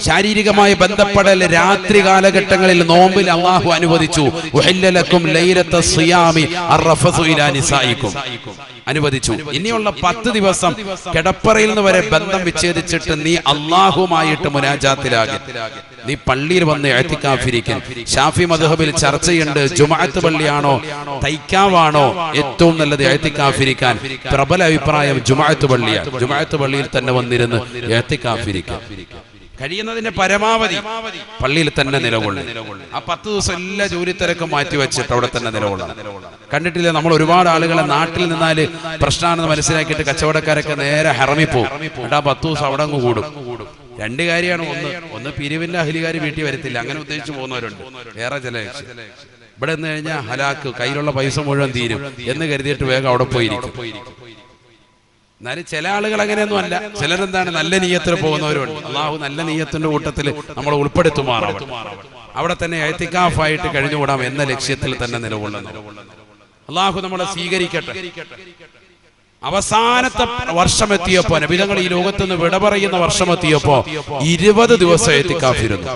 Speaker 1: ശാരീരികമായി ബന്ധപ്പെടൽ രാത്രി കാലഘട്ടങ്ങളിൽ നോമ്പിൽ അള്ളാഹു അനുവദിച്ചു. അനുവദിച്ചു. ഇനിയുള്ള 10 ദിവസം കിടപ്പറയിൽ നിന്ന് വരെ ബന്ധം വിച്ഛേദിച്ചിട്ട് നീ അള്ളാഹുമായിട്ട് മുനാജാത്തിലാകും. നീ പള്ളിയിൽ വന്ന് ഇഅ്തികാഫിരിക്കും. ഷാഫി മദ്ഹബിൽ ചർച്ചയുണ്ട്, ജുമുഅത്ത് പള്ളിയാണോ തൈക്കാവാണോ ഏറ്റവും നല്ലത് ഇഅ്തികാഫിരിക്കാൻ. പ്രബല അഭിപ്രായം ജുമുഅത്ത് പള്ളിയാണ്. ജുമുഅത്ത് പള്ളിയിൽ തന്നെ വന്നിരുന്ന് ഇഅ്തികാഫിരിക്കാം. കഴിയുന്നതിന്റെ പരമാവധി പള്ളിയിൽ തന്നെ നിലകൊള്ളും. ആ 10 ദിവസം എല്ലാ ജോലി തിരക്കും മാറ്റിവെച്ചിട്ട് അവിടെ തന്നെ നിലകൊള്ളണം. കണ്ടിട്ടില്ലേ, നമ്മൾ ഒരുപാട് ആളുകളെ നാട്ടിൽ നിന്നാല് പ്രശ്നമാണെന്ന് മനസ്സിലാക്കിയിട്ട് കച്ചവടക്കാരൊക്കെ നേരെ ഹറമിൽ പോകും. എന്നിട്ട് ആ 10 ദിവസം അവിടെ അങ്ങ് കൂടും. 2 കാര്യമാണ്. ഒന്ന് പിരിവിന്റെ അഹ്ലികാർ വീട്ടിൽ വരത്തില്ല, അങ്ങനെ ഉദ്ദേശിച്ച് പോകുന്നവരുണ്ട്. വേറെ ചില ഇവിടെ നിന്ന് കഴിഞ്ഞാൽ ഹലാക്ക്, കയ്യിലുള്ള പൈസ മുഴുവൻ തീരും എന്ന് കരുതിയിട്ട് വേഗം അവിടെ പോയിരിക്കും. എന്നാലും ചില ആളുകൾ അങ്ങനെയൊന്നും അല്ല. ചിലരെന്താണ് നല്ല നീയത്തിൽ പോകുന്നവരുണ്ട്. അള്ളാഹു നല്ല നീയത്തിന്റെ കൂട്ടത്തിൽ നമ്മൾ ഉൾപ്പെടുത്തുമാറാവട്ടെ. അവിടെ തന്നെ ഇഅ്തികാഫായിട്ട് കഴിഞ്ഞുകൂടാം എന്ന ലക്ഷ്യത്തിൽ തന്നെ നിലകൊള്ളുന്നു. അള്ളാഹു നമ്മളെ സ്വീകരിക്കട്ടെ. അവസാനത്തെ വർഷമെത്തിയപ്പോ, നബിതങ്ങൾ ഈ ലോകത്ത് നിന്ന് വിട പറയുന്ന വർഷമെത്തിയപ്പോ 20 ദിവസം ഇഅ്തികാഫിരുന്നു.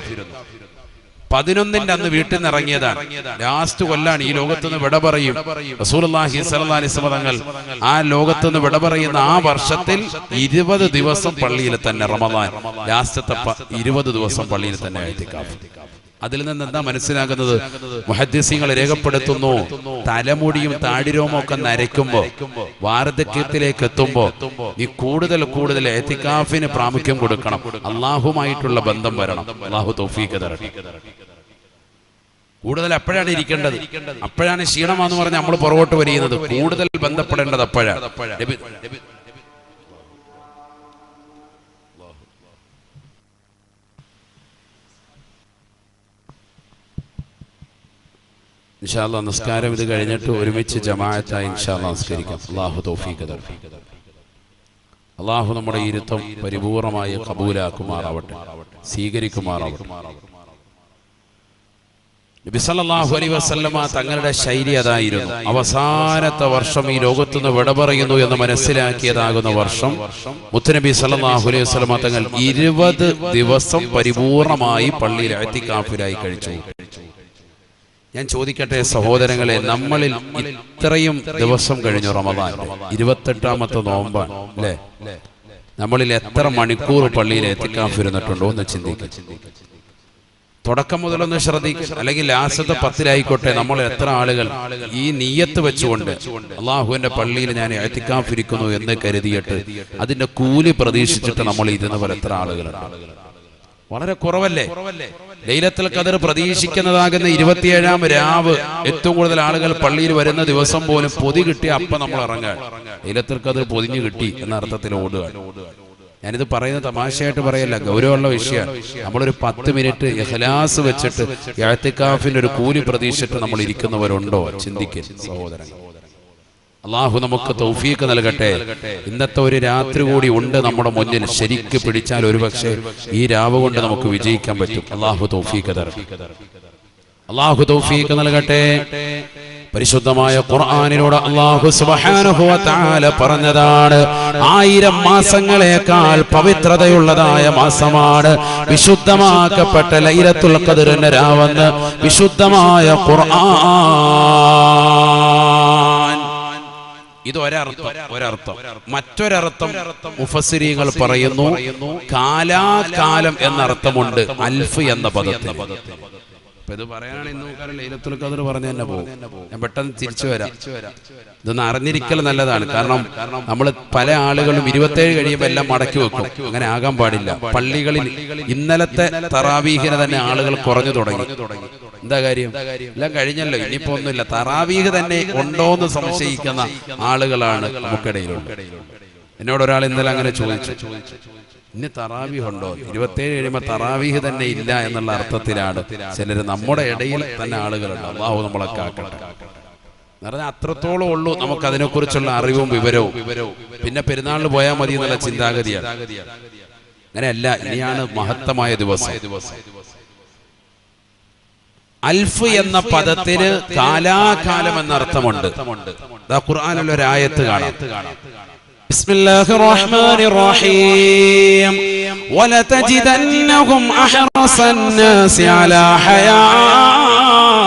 Speaker 1: 11ന്റെ അന്ന് വീട്ടിൽ നിന്ന് ഇറങ്ങിയതാണ്. ലാസ്റ്റ് കൊല്ലാണ് ഈ ലോകത്തുനിന്ന് വിട പറയും. റസൂലുള്ളാഹി സ്വല്ലല്ലാഹി അലൈഹി വസല്ലം തങ്ങൾ ആ ലോകത്തുനിന്ന് വിട പറയുന്ന ആ വർഷത്തിൽ 20 ദിവസം പള്ളിയിൽ തന്നെ, റമദാൻ ലാസ്റ്റത്തെ 20 ദിവസം പള്ളിയിൽ തന്നെ ഇഅ്തികാഫ്. അതിൽ നിന്ന് എന്താ മനസ്സിലാകുന്നത്? മുഹദ്ദിസീങ്ങൾ രേഖപ്പെടുത്തുന്നു, തലമുടിയും താടിരോമം ഒക്കെ നരയ്ക്കുമ്പോ, വാർദ്ധക്യത്തിലേക്ക് എത്തുമ്പോ നീ കൂടുതൽ ഇഅ്തികാഫിന് പ്രാമുഖ്യം കൊടുക്കണം. അള്ളാഹുമായിട്ടുള്ള ബന്ധം വരണം. അള്ളാഹു തൗഫീഖ് തരട്ടെ. കൂടുതൽ അപ്പോഴാണ് ഇരിക്കേണ്ടത്. അപ്പോഴാണ് ക്ഷീണമാന്ന് പറഞ്ഞ് നമ്മൾ പുറകോട്ട് വരിയുന്നത്. കൂടുതൽ ബന്ധപ്പെടേണ്ടത് അപ്പോഴാണ്. ഇൻഷാ അല്ലാഹ് നിസ്കാരം ഇത് കഴിഞ്ഞിട്ട് ഒരുമിച്ച് ജമാഅത്തായി ഇൻഷാ അല്ലാഹ് നിസ്കരിക്കാം. അല്ലാഹു തൗഫീഖ് തരട്ടെ. അല്ലാഹു നമ്മുടെ ഇരുത്തം പരിപൂർണമായി ഖബൂലാക്കുമാറാവട്ടെ, സ്വീകരിക്കുമാറാവട്ടെ. നബി സല്ലല്ലാഹു അലൈഹി വസല്ലമ തങ്ങളുടെ ശൈലി അതായിരുന്നു. അവസാനത്തെ വർഷം ഈ ലോകത്തുനിന്ന് വിട പറയുന്നു എന്ന് മനസ്സിലാക്കിയതാകുന്ന വർഷം മുത്തുനബി സല്ലല്ലാഹു അലൈഹി വസല്ലമ തങ്ങൾ 20 ദിവസം പരിപൂർണമായി പള്ളിയിൽ ഇഅ്തികാഫിലായി കഴിച്ചു. ഞാൻ ചോദിക്കട്ടെ സഹോദരങ്ങളെ, നമ്മളിൽ ഇത്രയും ദിവസം കഴിഞ്ഞു റമദാൻ, 28ാമത്തെ നോമ്പാണ് അല്ലേ? നമ്മളിൽ എത്ര മണിക്കൂർ പള്ളിയിൽ ഇഅ്തികാഫിരുന്നിട്ടുണ്ടോ എന്ന് ചിന്തിക്കുക. തുടക്കം മുതലൊന്ന് ശ്രദ്ധിക്കുക. അല്ലെങ്കിൽ ലാസ്റ്റത്തെ 10-ലായിക്കോട്ടെ, നമ്മൾ എത്ര ആളുകൾ ഈ നിയ്യത്ത് വെച്ചുകൊണ്ട് അള്ളാഹുവിന്റെ പള്ളിയിൽ ഞാൻ ഇഅ്തികാഫിരിക്കുന്നു എന്ന് കരുതിയിട്ട് അതിന്റെ കൂലി പ്രതീക്ഷിച്ചിട്ട് നമ്മൾ ഇരുന്നവർ എത്ര ആളുകളുണ്ട്? വളരെ കുറവല്ലേ? ലൈലത്തുൽ ഖദർ പ്രതീക്ഷിക്കുന്നതാകുന്ന 27ാം രാവ് ഏറ്റവും കൂടുതൽ ആളുകൾ പള്ളിയിൽ വരുന്ന ദിവസം പോലും പൊതി കിട്ടിയ അപ്പം നമ്മൾ ഇറങ്ങാൻ, ലൈലത്തുൽ ഖദർ പൊതിഞ്ഞു കിട്ടി എന്ന അർത്ഥത്തിൽ ഓടുക. ഞാനിത് പറയുന്നത് തമാശയായിട്ട് പറയല്ല, ഗൗരവമുള്ള വിഷയമാണ്. നമ്മളൊരു 10 മിനിറ്റ് ഇഖ്ലാസ് വെച്ചിട്ട് ഇഅ്തികാഫിന്റെ ഒരു കൂലി പ്രതീക്ഷിച്ചിട്ട് നമ്മൾ ഇരിക്കുന്നവരുണ്ടോ? ചിന്തിക്കുക സഹോദരങ്ങൾ. അള്ളാഹു നമുക്ക് തൗഫീഖ് നൽകട്ടെ. ഇന്നത്തെ ഒരു രാത്രി കൂടി ഉണ്ട് നമ്മുടെ മുന്നിൽ. ശരിക്ക് പിടിച്ചാൽ ഒരുപക്ഷെ ഈ രാവ് കൊണ്ട് നമുക്ക് വിജയിക്കാൻ പറ്റും. അള്ളാഹു തൗഫീഖ് തരട്ടെ. അള്ളാഹു തൗഫീഖ് നൽകട്ടെ. പരിശുദ്ധമായ ഖുർആനിലൂടെ അല്ലാഹു സുബ്ഹാനഹു വ തആല പറഞ്ഞതാണ്, 1000 മാസങ്ങളേക്കാൾ പവിത്രതയുള്ളതായ മാസമാണ് വിശുദ്ധമാക്കപ്പെട്ട ലൈലത്തുൽ ഖദറിന്റെ രാവെന്ന് വിശുദ്ധമായ ഖുർആൻ. ഇത് ഒരർത്ഥം. മറ്റൊരർത്ഥം മുഫസ്സിരീങ്ങൾ പറയുന്നു, കാലാകാലം എന്നർത്ഥമുണ്ട് അൽഫ് എന്ന പദത്തിന്. അപ്പൊ ഇത് പറയാനാണ് ഇന്ന് ലൈലത്തുൽ ഖദർ പറഞ്ഞു തന്നെ പോകും. ഞാൻ പെട്ടെന്ന് തിരിച്ചു വരാം. ഇതൊന്ന് അറിഞ്ഞിരിക്കൽ നല്ലതാണ്. കാരണം നമ്മൾ പല ആളുകളും 27 കഴിയുമ്പോൾ എല്ലാം മടക്കി വെക്കും. അങ്ങനെ ആകാൻ പാടില്ല. പള്ളികളിൽ ഇന്നലത്തെ തറാവീഹിനെ തന്നെ ആളുകൾ കുറഞ്ഞു തുടങ്ങി. എന്താ കാര്യം? എല്ലാം കഴിഞ്ഞല്ലോ, ഇനിയിപ്പോ ഒന്നുമില്ല. തറാവീഹ് തന്നെ ഉണ്ടോന്ന് സംശയിക്കുന്ന ആളുകളാണ് നമുക്കിടയിലുണ്ട്. എന്നോട് ഒരാൾ ഇന്നലെ അങ്ങനെ ചോദിച്ചു, ഇനി തറാവീഹ് ഉണ്ടോ? 27 കഴിയുമ്പോൾ തറാവീഹ് തന്നെ ഇല്ല എന്നുള്ള അർത്ഥത്തിലാണ് ചിലര് നമ്മുടെ ഇടയിൽ തന്നെ ആളുകളുണ്ട്. അല്ലാഹു നമ്മളെ കാക്കട്ടെ. പറഞ്ഞാൽ അത്രത്തോളം ഉള്ളൂ നമുക്ക് അതിനെക്കുറിച്ചുള്ള അറിവും വിവരവും. പിന്നെ പെരുന്നാളിന് പോയാൽ മതി എന്നുള്ള ചിന്താഗതിയാണ്. അങ്ങനെയല്ല, ഇനിയാണ് മഹത്തമായ ദിവസം. അൽഫ് എന്ന പദത്തിന് കാലാകാലം എന്ന അർത്ഥമുണ്ട്. ഖുർആനിൽ ഒരു ആയത്ത് കാണാം. ബിസ്മില്ലാഹിർ റഹ്മാനിർ റഹീം വലതജിദന്നഹും അഹ്റസൻ നാസി അലാ ഹയാത്ത്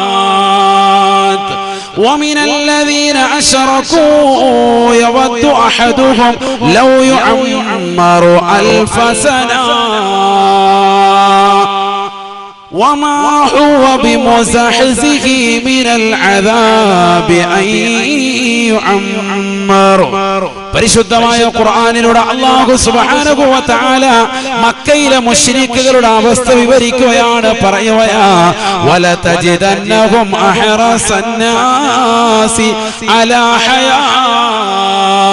Speaker 1: ومن الذين أشركوا يود أحدهم لو يعمر 1000 سنة وما هو بمزحزحه من العذاب أن يعمر. പരിശുദ്ധമായ ഖുർആനിലൂടെ അല്ലാഹു സുബ്ഹാനഹു വ തആല മക്കയിലെ മുശ്രിക്കുകളുടെ അവസ്ഥ വിവരിക്കുകയാണ്. പറയുകയാ വലതജിദന്നഹും അഹ്റസൻ നാസി അലാ ഹയാത്ത്.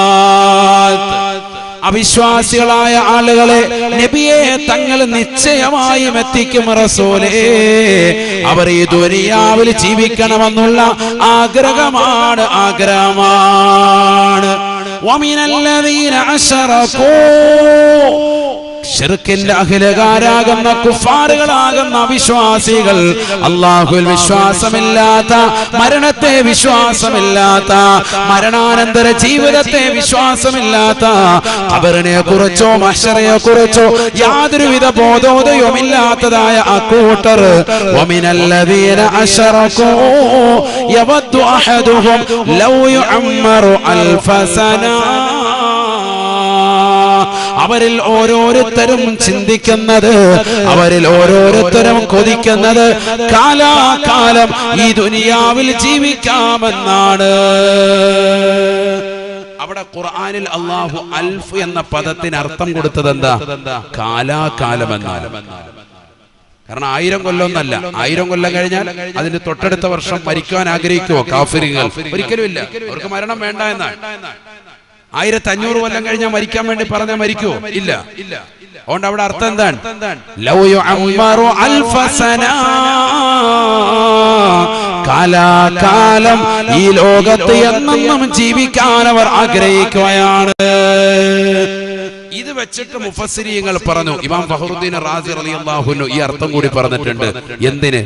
Speaker 1: അവിശ്വാസികളായ ആളുകളെ നബിയെ തങ്ങൾ നിശ്ചയമായും എത്തിക്കും റസൂലേ. അവർ ഈ ദുനിയാവിൽ ജീവിക്കണമെന്നുള്ള ആഗ്രഹമാണ്. വമിനല്ലദീന അശ്റകൂ, ശിർക്കിന്റെ അഖിലകാരാകുന്ന കുഫാറുകളാകുന്ന അവിശ്വാസികൾ, അല്ലാഹുവിൽ വിശ്വാസമില്ലാത്ത, മരണത്തെ വിശ്വാസമില്ലാത്ത, മരണാനന്തര ജീവിതത്തെ വിശ്വാസമില്ലാത്ത, ഖബറിനെ കുറിച്ചോ മഹ്ശറയെ കുറിച്ചോ യാതൊരുവിധ ബോധോദയവുമില്ലാത്തതായ അക്കൂട്ടർ വമിനല്ലദീന അശ്റകൂ യവദ്ദു അഹദുഹും ലൗ യുഅമ്മറു 1000 സന. അവരിൽ ഓരോരുത്തരും ചിന്തിക്കുന്നത്, അവരിൽ ഓരോരുത്തരും കൊതിക്കുന്നത് കാലാകാലം ഈ ദുനിയാവിൽ ജീവിക്കാമെന്നാണ്. അവിടെ ഖുർആനിൽ അല്ലാഹു അൽഫ് എന്ന പദത്തിന് അർത്ഥം കൊടുത്തത് എന്താ? കാലാകാലം എന്നാണ്. കാരണം 1000 കൊല്ലം ഒന്നല്ല. 1000 കൊല്ലം കഴിഞ്ഞാൽ അതിന് തൊട്ടടുത്ത വർഷം മരിക്കാൻ ആഗ്രഹിക്കുവോ കാഫിറുകൾ? ഒരിക്കലും ഇല്ല. അവർക്ക് മരണം വേണ്ട എന്നാണ്. 1500 കൊല്ലം കഴിഞ്ഞാൽ മരിക്കാൻ വേണ്ടി പറഞ്ഞാൽ മരിക്കുവോ? ഇല്ല. അതുകൊണ്ട് അവിടെ അർത്ഥം എന്താണ്? ലൗ യുഅമ്മറു 1000 സന, കാലാകാലം ഈ ലോകത്ത് എന്നെന്നും ജീവിക്കാൻ അവർ ആഗ്രഹിക്കുകയാണ്. ഇത് വെച്ചിട്ട് മുഫസ്സിരീങ്ങൾ പറഞ്ഞു. ഇമാം ഫഖറുദ്ദീൻ റാസി റളിയല്ലാഹു അൻഹു ഈ അർത്ഥം കൂടി പറഞ്ഞിട്ടുണ്ട്. എന്തിന്?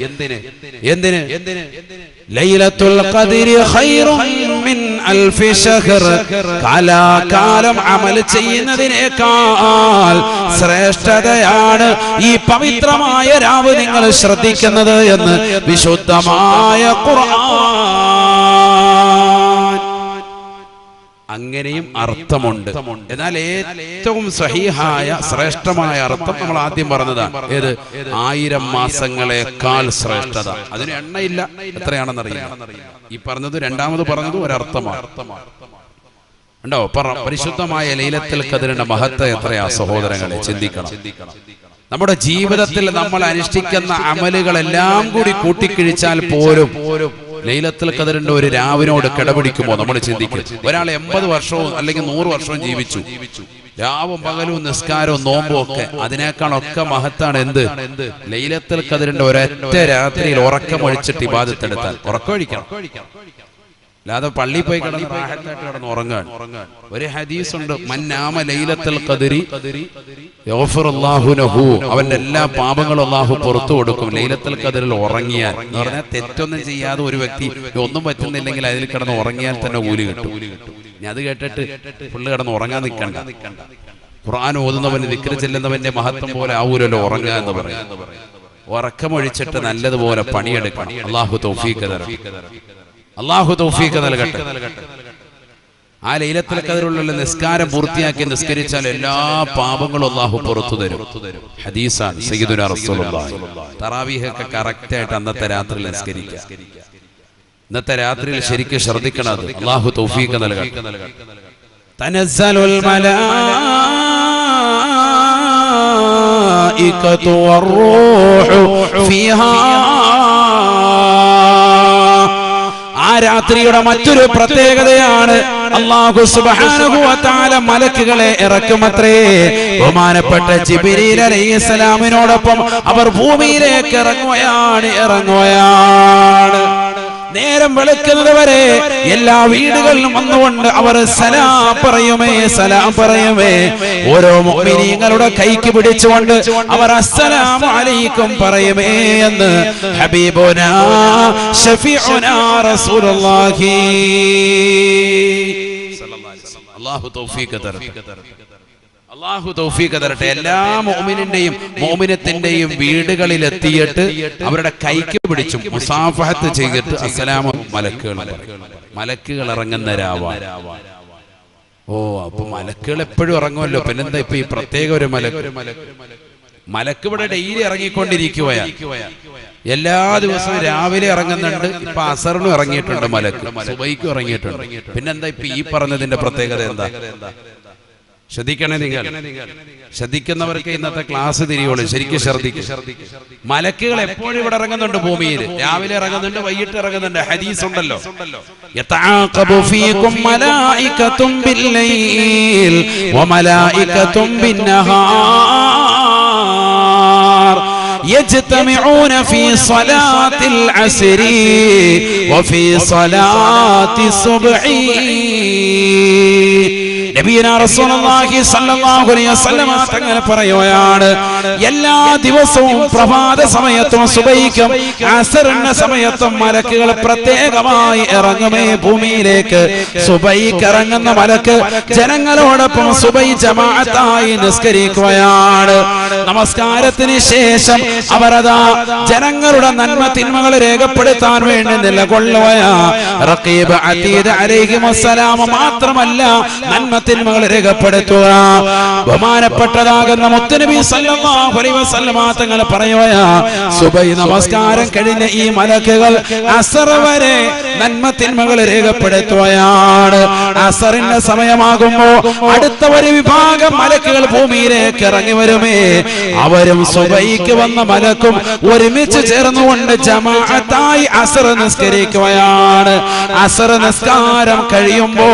Speaker 1: ലൈലത്തുൽ ഖദ്രി ഖൈറുൻ മിൻ 1000 ശഹർ. കാലാകാലം അമൽ ചെയ്യുന്നതിനേക്കാൾ ശ്രേഷ്ഠതയാണ് ഈ പവിത്രമായ രാവ് നിങ്ങൾ ശ്രദ്ധിക്കുന്നത് എന്ന് വിശുദ്ധമായ ഖുർആൻ. അങ്ങനെയും അർത്ഥമുണ്ട്. എന്നാൽ ഏറ്റവും സഹീഹായ ശ്രേഷ്ഠമായ അർത്ഥം നമ്മൾ ആദ്യം പറഞ്ഞതാണ്. ഏത്? 1000 മാസങ്ങളെക്കാൾ ശ്രേഷ്ഠത. അതിന് എണ്ണയില്ല, എത്രയാണെന്നറിയില്ല. ഈ പറഞ്ഞത് രണ്ടാമത് പറഞ്ഞത് ഒരർത്ഥമാണ്. ഉണ്ടോ? പരിശുദ്ധമായ ലൈലത്തുൽ ഖദ്റിന്റെ മഹത്വം എത്രയാ സഹോദരങ്ങളെ, ചിന്തിക്കണം. നമ്മുടെ ജീവിതത്തിൽ നമ്മൾ അനുഷ്ഠിക്കുന്ന അമലുകളെല്ലാം കൂടി കൂട്ടിക്കിഴിച്ചാൽ പോലും ലൈലത്തുൽ ഖദ്റിന്റെ ഒരു രാവിനോട് കിടപിടിക്കുമോ നമ്മൾ ചിന്തിക്കും. ഒരാൾ 80 വർഷവും അല്ലെങ്കിൽ 100 വർഷവും ജീവിച്ചു, രാവും പകലും നിസ്കാരവും നോമ്പും ഒക്കെ, അതിനേക്കാളൊക്കെ മഹത്താണ് എന്ത്? ലൈലത്തുൽ ഖദ്റിന്റെ ഒരൊറ്റ രാത്രിയിൽ ഉറക്കമൊഴിച്ചിട്ട് ഇബാദത്ത് എടുത്താൽ. ഉറക്കമൊഴിക്കണം, അല്ലാതെ പള്ളിയിൽ പോയി കിടന്ന് ഉറങ്ങാൻ. ഒരു ഹദീസ് ഉണ്ട്, മന്നാമ ലൈലത്തുൽ ഖദ്രി യഗ്ഫിറുല്ലാഹു ലഹു, അവന്റെ എല്ലാ പാപങ്ങളും അല്ലാഹു പുറത്തു കൊടുക്കും ലൈലത്തുൽ ഖദ്റിൽ ഉറങ്ങിയാൽ. എന്ന് പറഞ്ഞാൽ തെറ്റൊന്നും ചെയ്യാതെ ഒരു വ്യക്തി ഒന്നും പറ്റുന്നില്ലെങ്കിൽ അതിൽ കിടന്ന് ഉറങ്ങിയാൽ തന്നെ കൂലി കിട്ടും. ഇനി അത് കേട്ടിട്ട് പുള്ളി കിടന്ന് ഉറങ്ങാൻ നിൽക്കണ്ട. ഖുർആൻ ഓതുന്നവന്, ദിക്ർ ചെല്ലുന്നവന്റെ മഹത്വം പോലെ ആവൂലല്ലോ ഉറങ്ങുക എന്ന് പറയും. ഉറക്കമൊഴിച്ചിട്ട് നല്ലതുപോലെ പണിയെടുക്കണം. അല്ലാഹു തൗഫീഖ് തരട്ടെ. അല്ലാഹു തൗഫീഖ് നൽകട്ടെ. ആ ലൈലത്തുൽ ഖദ്റിലുള്ള നിസ്കാരം പൂർത്തിയാക്കി നിസ്കരിച്ചാൽ എല്ലാ പാപങ്ങളും അല്ലാഹു പുറത്തു തരും. ഹദീസാണ് സയ്യിദുനാ റസൂലുള്ളാഹി. തറാവീഹ് ഒക്കെ കറക്റ്റ് ആയിട്ട് അന്നത്തെ രാത്രിയിൽ നിസ്കരിക്കുക. ഇന്നത്തെ രാത്രിയിൽ ശരിക്കും ശ്രദ്ധിക്കണം. അത് അല്ലാഹു തൗഫീഖ് നൽകട്ടെ. തനസ്സലുൽ മലായികതു വറൂഹു ഫീഹാ. ആ രാത്രിയുടെ മറ്റൊരു പ്രത്യേകതയാണ്, അല്ലാഹു സുബ്ഹാനഹു വ തആല മലക്കുകളെ ഇറക്കുമത്രേ. ബഹുമാനപ്പെട്ട ജിബ്രീൽ അലൈഹിസ്സലാമിനോടൊപ്പം അവർ ഭൂമിയിലേക്ക് ഇറങ്ങുകയാണ്. നേരം വെളുക്കുന്നത് വരെ എല്ലാ വീടുകളിലും വന്നുകൊണ്ട് അവർ സലാം പറയുമേ. ഓരോ മുഅ്മിനീങ്ങളുടെ കൈക്ക് പിടിച്ചുകൊണ്ട് അവർ അസ്സലാമു അലൈക്കും പറയുമേ എന്ന് ഹബീബുനാ ശഫീഉനാ റസൂലുള്ളാഹി അല്ലാഹു തൗഫീഖ് തരട്ടെ. എല്ലാ മുഅ്മിനിന്റെയും മുഅ്മിനത്തിന്റെയും വീടുകളിൽ എത്തിയിട്ട് അവരുടെ കൈക്ക് പിടിച്ചും മുസാഫഹത്ത് ചെയ്തിട്ട് അസ്സലാമു മലക്കുകൾ ഇറങ്ങുന്ന രാവാണ്. അപ്പൊ മലക്കുകൾ എപ്പോഴും ഇറങ്ങുമല്ലോ, പിന്നെന്താ ഇപ്പൊ ഈ പ്രത്യേക ഒരു മലക്ക് ഇവിടെ ഡെയിലി ഇറങ്ങിക്കൊണ്ടിരിക്കുകയാണ്. എല്ലാ ദിവസവും രാവിലെ ഇറങ്ങുന്നുണ്ട്. ഇപ്പൊ അസറിനും ഇറങ്ങിയിട്ടുണ്ട് മലക്ക്, സുബൈക്കും ഇറങ്ങിയിട്ടുണ്ട്. പിന്നെന്താ ഇപ്പൊ ഈ പറഞ്ഞതിന്റെ പ്രത്യേകത എന്താ? ശ്രദ്ധിക്കണേ, നിങ്ങൾ ശ്രദ്ധിക്കുന്നവർക്ക് ഇന്നത്തെ ക്ലാസ് തിരിയുള്ളൂ. ശരിക്കും ശ്രദ്ധിക്കും. മലക്കുകൾ എപ്പോഴും ഇവിടെ ഇറങ്ങുന്നുണ്ട് ഭൂമിയിൽ. രാവിലെ ഇറങ്ങുന്നുണ്ട്, വൈകിട്ട് ഇറങ്ങുന്നുണ്ട്. ഹദീസ് ഉണ്ടല്ലോ, യതആഖബു ഫീകും മലായികതും ബില്ലൈൽ വമലായികതും ബിന്നഹാർ يجتمعون في صلاة العصر وفي صلاة الصبح. നബിയുനാ റസൂലുള്ളാഹി സ്വല്ലല്ലാഹു അലൈഹി വസല്ലം തങ്ങൾ പറയുകയാണ്, എല്ലാ ദിവസവും പ്രഭാത സമയത്തും സുബൈക്കും അസറിന്റെ സമയത്തും മലക്കുകൾ പ്രത്യേകമായി ഇറങ്ങുമേ ഭൂമിയിലേക്ക്. സുബൈക്ക് ഇറങ്ങുന്ന മലക്ക് ജനങ്ങളോടൊപ്പം സുബൈ ജമാഅത്തായി നിസ്കരിക്കുകയാണ്. നമസ്കാരത്തിന് ശേഷം അവരതാ ജനങ്ങളുടെ നന്മ തിന്മകൾ രേഖപ്പെടുത്താൻ വേണ്ടി നിലകൊള്ളുകയാ. റഖീബ് അതീദ് അലൈഹിമുസ്സലാം മാത്രമല്ല, നന്മ തിന്മകൾ രേഖപ്പെടുത്തുക. ബഹുമാനപ്പെട്ടതാകുന്ന മുത്തുനബി സല്ലല്ലാഹു അലൈഹി വസല്ലം തങ്ങൾ പറയുകയാ, സുബൈ നമസ്കാരം കഴിഞ്ഞ ഈ മലക്കുകൾ അസർ വരെ നന്മ തിന്മകൾ രേഖപ്പെടുത്തുകയാണ്. അസറിന്റെ സമയമാകുമ്പോ അടുത്ത ഒരു വിഭാഗം മലക്കുകൾ ഭൂമിയിലേക്ക് ഇറങ്ങി വരുമേ. അവരും സുബൈക്ക് വന്ന മലക്കും ഒരുമിച്ച് ചേർന്നുകൊണ്ട് ജമാഅത്തായി അസർ നിസ്കരിക്കുകയാണ്. അസർ നിസ്കാരം കഴിയുമ്പോ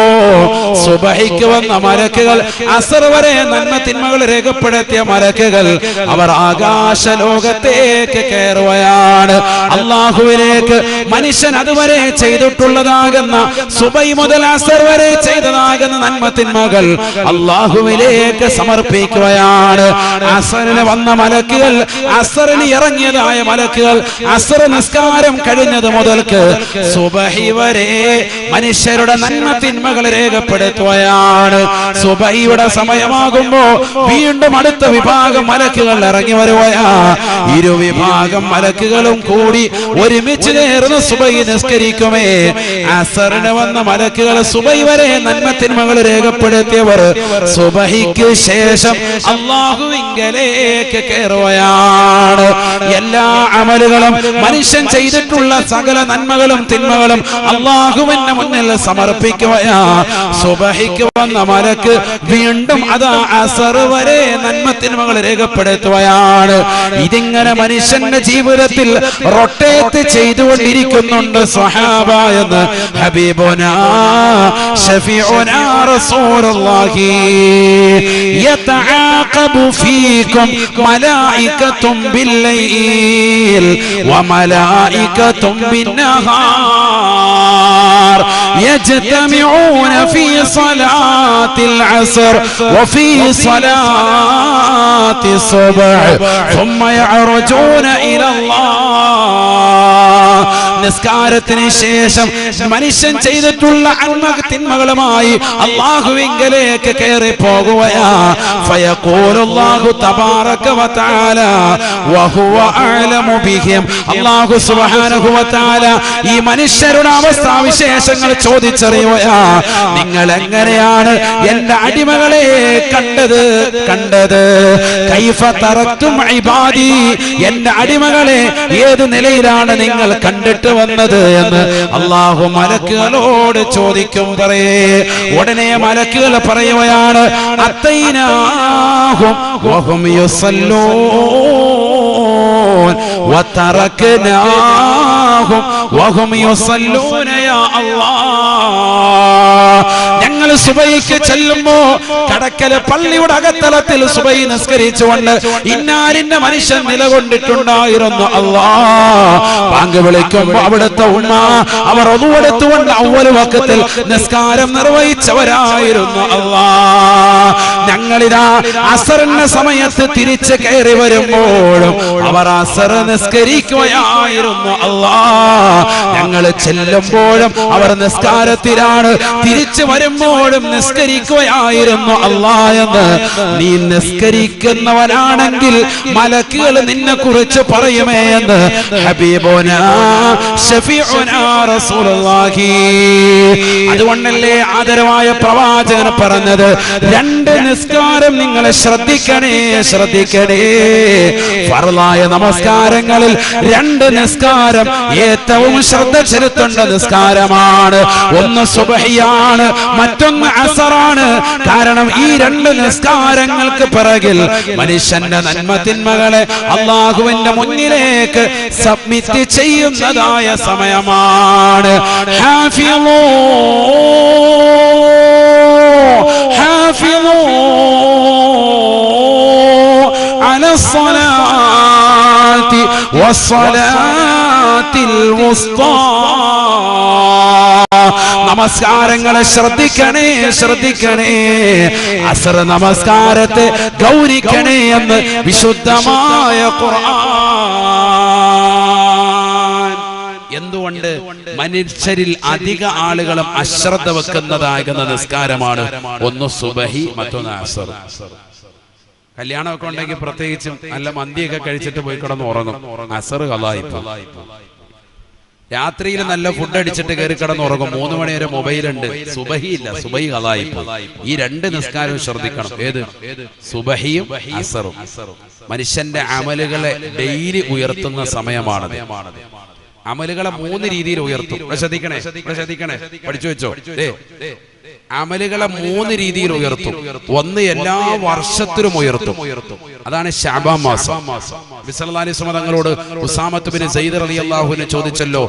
Speaker 1: സുബഹിക്ക് വന്ന മലക്കുകൾ അസർ വരെ നന്മ തിന്മകൾ രേഖപ്പെടുത്തിയ മലക്കുകൾ അവർ ആകാശ ലോകത്തേക്ക് കയറുകയാണ്. അള്ളാഹുവിലേക്ക് മനുഷ്യൻ അതുവരെ ചെയ്തിട്ടുള്ളതാകുന്ന സുബൈ മുതൽ അസർ വരെ ചെയ്തതാകുന്ന നന്മ തിന്മകൾ അള്ളാഹുവിലേക്ക് സമർപ്പിക്കുകയാണ്. അസറിന് വന്ന മലക്കുകൾ, അസറിന് ഇറങ്ങിയതായ മലക്കുകൾ അസർ നിസ്കാരം കഴിഞ്ഞത് മുതൽക്ക് സുബഹി വരെ മനുഷ്യരുടെ നന്മ തിന്മകൾ രേഖപ്പെടുത്തുകയാണ്. സുബഹിയുടെ സമയമാകുമ്പോ വീണ്ടും അടുത്ത വിഭാഗം മലക്കുകൾ ഇറങ്ങി വരുകയാ. ഇരുവിഭാഗം മലക്കുകളും കൂടി ഒരുമിച്ച് ചേർന്ന് സുബഹി നിസ്കരിക്കുമേ. അസറിന് വന്ന മലക്കുകൾ സുബഹി വരെ നന്മ തിന്മകൾ രേഖപ്പെടുത്തിയവർ സുബഹിക്ക് ശേഷം അല്ലാഹുവിങ്കലേക്ക് കയറുകയാണ്. എല്ലാ അമലുകളും മനുഷ്യൻ ചെയ്തിട്ടുള്ള സകല നന്മകളും തിന്മകളും അല്ലാഹുവിന്റെ മുന്നിൽ സമർപ്പിക്കുകയാ. സുബഹിക്ക് വന്ന മലക്ക് വീണ്ടും അതാ അസർ വരെ നന്മ തിന്മകൾ രേഖപ്പെടുത്തുകയാണ്. ഇതിങ്ങനെ മനുഷ്യന്റെ ജീവിതത്തിൽ റൊട്ടേറ്റ് ചെയ്തുകൊണ്ടിരിക്കുന്നുണ്ട് സ്വഹാബ എന്ന് ഹബീബുനാ ശഫീഉനാ റസൂലുള്ളാഹി. യതആഖബു ഫീകും മലായികതും ബില്ലൈൽ വമലായികതും ബിന്നഹാർ യജ്തമിഊന ഫീ സ്വലാത്തിൽ അസ്ർ വഫീ സ്വലാത്തി സുബ്ഹ് ثم يعرجون إلى الله. നിസ്കാരത്തിന് ശേഷം മനുഷ്യൻ ചെയ്തിട്ടുള്ള തിന്മകളുമായി അല്ലാഹുവിങ്കലേക്ക് കയറി പോകുകയാ. ഫയഖൂലുല്ലാഹു തബാറക വതആല വഹുവ അഅലമു ബിഹിം. അല്ലാഹു സുബ്ഹാനഹു വതആല ഈ മനുഷ്യരുടെ അവസ്ഥാവിശേഷങ്ങൾ ചോദിച്ചറിയുകയാ. നിങ്ങൾ എങ്ങനെയാണ് എന്റെ അടിമകളെ കണ്ടത്? കൈഫ തറക്തും ഇബാദി, എന്റെ അടിമകളെ ഏത് നിലയിലാണ് നിങ്ങൾ കണ്ടിട്ട് വന്നത് എന്ന് അല്ലാഹു മലക്കുകളോട് ചോദിക്കും. ഉടനെ മലക്കുകൾ പറയുകയാണ്, അത്തൈനാഹും വഹും യുസല്ലൂൻ വതറക്നാഹും വഹും യുസല്ലൂന യാ അല്ലാഹ്. ഞങ്ങൾ
Speaker 2: സുബഹിക്ക് ചെല്ലുമ്പോ കടക്കല് പള്ളിയുടെ അകത്തളത്തിൽ സുബഹി നിസ്കരിച്ചുകൊണ്ട് ഇന്നാലിന്റെ മനുഷ്യൻ നിലകൊണ്ടിട്ടുണ്ടായിരുന്നു. ബാങ്ക് വിളിക്കുമ്പോ അവിടുത്തെ ഉമ്മ അവർ ഒതുവെടുത്തുകൊണ്ട് അവ്വൽ വഖത്തിൽ നിസ്കാരം നിർവഹിച്ചവരായിരുന്നു. ഞങ്ങളിതാ അസറിന്റെ സമയത്ത് തിരിച്ച് കയറി വരുമ്പോഴും അവർ അസർ നിസ്കരിക്കുകയായിരുന്നു. ഞങ്ങൾ ചെല്ലുമ്പോഴും അവർ നിസ്കാരത്തിലാണ്, തിരിച്ചു വരുമ്പോഴും നിസ്കരിക്കുകയായിരുന്നു. എന്ന് നീ നിസ്കരിക്കുന്നവനാണെങ്കിൽ മലക്കുകൾ നിന്നെ കുറിച്ച് പറയുമേ എന്ന് ഹബീബുനാ ശഫീഉനാ റസൂലുള്ളാഹി. അതുകൊണ്ടല്ലേ ആദരവായ പ്രവാചകൻ പറഞ്ഞത്, രണ്ട് നിസ്കാരം നിങ്ങൾ ശ്രദ്ധിക്കണേ, ശ്രദ്ധിക്കണേ. ഫർളായ നമസ്കാരങ്ങളിൽ രണ്ട് നിസ്കാരം ഏറ്റവും ശ്രദ്ധ ചെലുത്തേണ്ട നിസ്കാരമാണ്. ഒന്ന് സുബ്ഹിയാണ്, മറ്റൊന്ന് അസറാണ്. കാരണം ഈ രണ്ട് നിസ്കാരങ്ങൾക്ക് പിറകിൽ മനുഷ്യന്റെ നന്മതിന്മകളെ അല്ലാഹുവിന്റെ മുന്നിലേക്ക് സബ്മിറ്റ് ചെയ്യുന്നതായ സമയമാണ്. ഹാഫിളൂ ഹാഫിളൂ അലസ്സലാത്തി വസ്സലാത്തിൽ വുസ്താ. നമസ്കാരങ്ങളെ ശ്രദ്ധിക്കണേ, ശ്രദ്ധിക്കണേ. അസർ നമസ്കാരത്തെ ഗൗനിക്കണേ എന്ന് വിശുദ്ധമായ ഖുർആൻ. എന്തുകൊണ്ട് മനുഷ്യരിൽ അധിക ആളുകളും അശ്രദ്ധ വെക്കുന്നതാകുന്ന നിസ്കാരമാണ് ഒന്ന് സുബഹി, മറ്റൊന്ന് അസർ. കല്യാണമൊക്കെ ഉണ്ടെങ്കിൽ പ്രത്യേകിച്ചും നല്ല മന്തിയൊക്കെ കഴിച്ചിട്ട് പോയി കിടന്ന് ഉറങ്ങും. അസർ ഖളായിപ്പോ. രാത്രിയിൽ നല്ല ഫുഡ് അടിച്ചിട്ട് കയറി കിടന്ന് ഉറങ്ങും. 3 മണി വരെ മൊബൈലുണ്ട്. സുബഹി ഇല്ല, സുബഹി ഖളായിപ്പോ. ഈ രണ്ട് നിസ്കാരവും ശ്രദ്ധിക്കണം. ഏത്? സുബഹിയും അസറും. മനുഷ്യന്റെ അമലുകളെ ഡെയിലി ഉയർത്തുന്ന സമയമാണത്. അമലുകളെ 3 രീതിയിൽ ഉയർത്തും. ശ്രദ്ധിക്കണേ, ശ്രദ്ധിക്കണേ, പഠിച്ചു വെച്ചോ. അമലുകളെ 3 രീതിയിൽ ഉയർത്തും. ഒന്ന് എല്ലാ വർഷത്തിലും ഉയർത്തും. അതാണ് ശഅബാൻ മാസം. നബി സല്ലല്ലാഹു അലൈഹി വസല്ലം തങ്ങളോട് ഉസാമത്ത് ബിൻ സയ്യിദ് റളിയല്ലാഹു അൻഹു ചോദിച്ചല്ലോ,